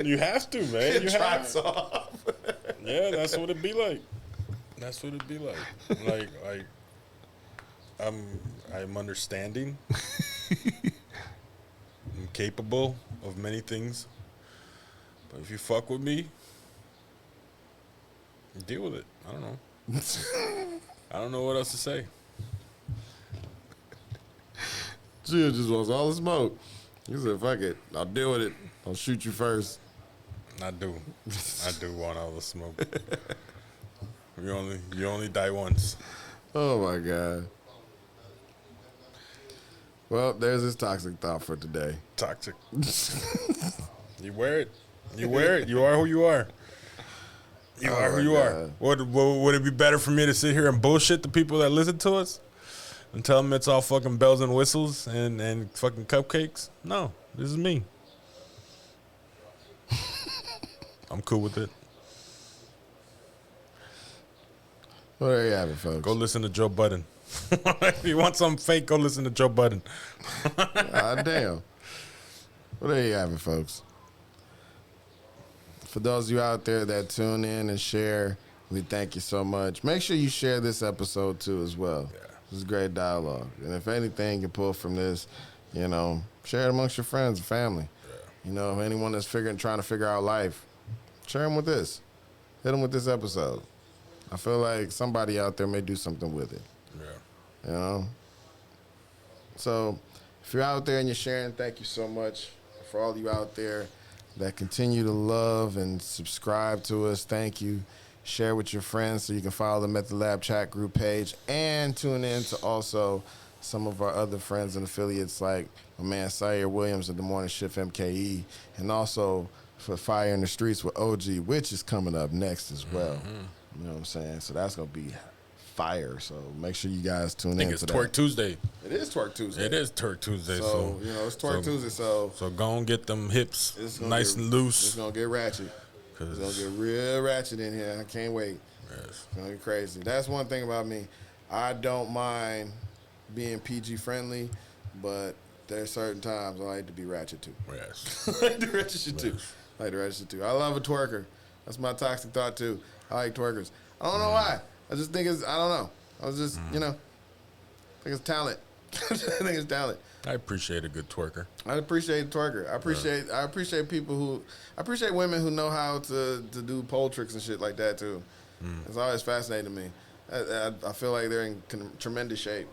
You have to, man. It You have trots to. off. Yeah, that's what it be like. That's what it be like. Like I'm understanding. I'm capable of many things. But if you fuck with me, deal with it. I don't know. I don't know what else to say. Jill just wants all the smoke. He said, "Fuck it, I'll deal with it. I'll shoot you first." I do want all the smoke. You only die once. Oh my god. Well, there's his toxic thought for today. Toxic. You wear it. You wear it. You are who you are. You are who you are. Would it be better for me to sit here and bullshit the people that listen to us and tell them it's all fucking bells and whistles and fucking cupcakes? No, this is me. I'm cool with it. Well, there you have it, folks. Go listen to Joe Budden. If you want something fake, go listen to Joe Budden. Ah, damn. Well, there you have it, folks. For those of you out there that tune in and share, we thank you so much. Make sure you share this episode too as well. Yeah. This is great dialogue. And if anything you pull from this, share it amongst your friends and family. Yeah. Anyone that's trying to figure out life, share them with this. Hit them with this episode. I feel like somebody out there may do something with it. Yeah. So if you're out there and you're sharing, thank you so much. For all you out there that continue to love and subscribe to us. Thank you. Share with your friends so you can follow the Method Lab chat group page and tune in to also some of our other friends and affiliates like my man Sire Williams of the Morning Shift MKE, and also for Fire in the Streets with OG, which is coming up next as well. You know what I'm saying? So that's going to be fire. So make sure you guys tune in. I think it's to Twerk that. Tuesday. It is Twerk Tuesday. It is Twerk Tuesday. So, you know, it's Twerk Tuesday. So go and get them hips it's nice and loose. It's going to get ratchet. It's going to get real ratchet in here. I can't wait. Yes. It's going to get crazy. That's one thing about me. I don't mind being PG friendly, but there's certain times I like to be ratchet too. Yes. I like the ratchet shit too. I like the ratchet shit too. I love a twerker. That's my toxic thought too. I like twerkers. I don't know why. I just think I don't know. I was just, I think it's talent. I think it's talent. I appreciate a good twerker. I appreciate twerker. I appreciate people I appreciate women who know how to do pole tricks and shit like that too. It's always fascinating to me. I feel like they're in tremendous shape.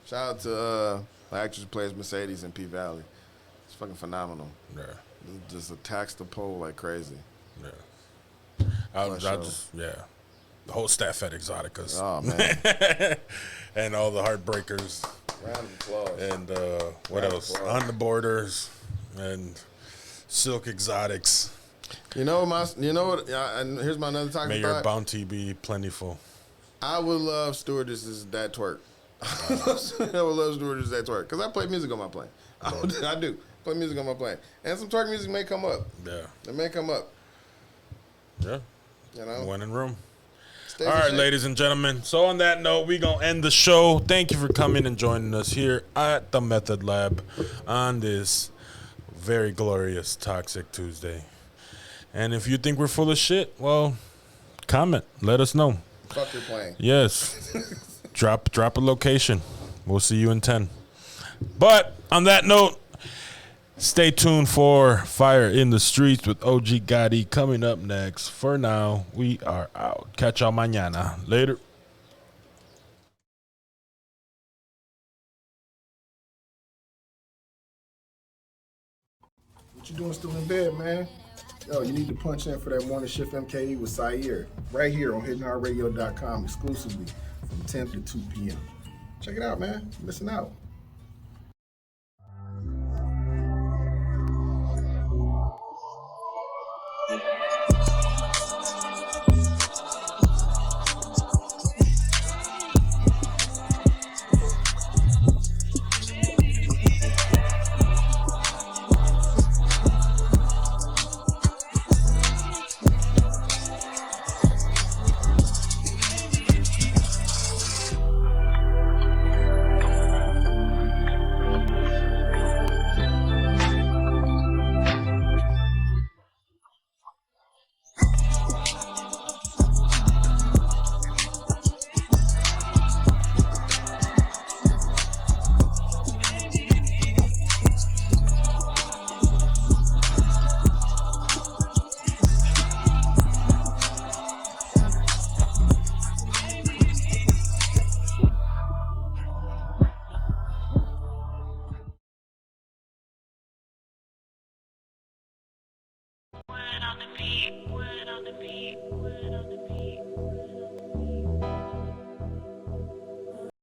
Shout out to the actress who plays Mercedes in P Valley. It's fucking phenomenal. Yeah. Just attacks the pole like crazy. Yeah. The whole staff at Exoticas. Oh man. And all the Heartbreakers. Round of applause. And what Round of else? applause. On the Borders and Silk Exotics. You know what? And here's my another toxic May your thought. bounty be plentiful. I would love stewardesses that twerk. I would love stewardesses that twerk because I play music on my plane. I do play music on my plane, and some twerk music may come up. Yeah. It may come up. Yeah. You know. One in room. Stay All in right, shape. ladies and gentlemen. So on that note, we're going to end the show. Thank you for coming and joining us here at the Method Lab on this very glorious Toxic Tuesday. And if you think we're full of shit, well, comment. Let us know. Fuck your plane. Yes. Drop a location. We'll see you in 10. But on that note, stay tuned for Fire in the Streets with OG Gotti coming up next. For now, we are out. Catch y'all mañana. Later. What you doing still in bed, man? Yo, you need to punch in for that Morning Shift MKE with Sire right here on HiddenHeartRadio.com exclusively from 10 to 2 p.m. Check it out, man. You're missing out. Wood on the beat, wood on the beat.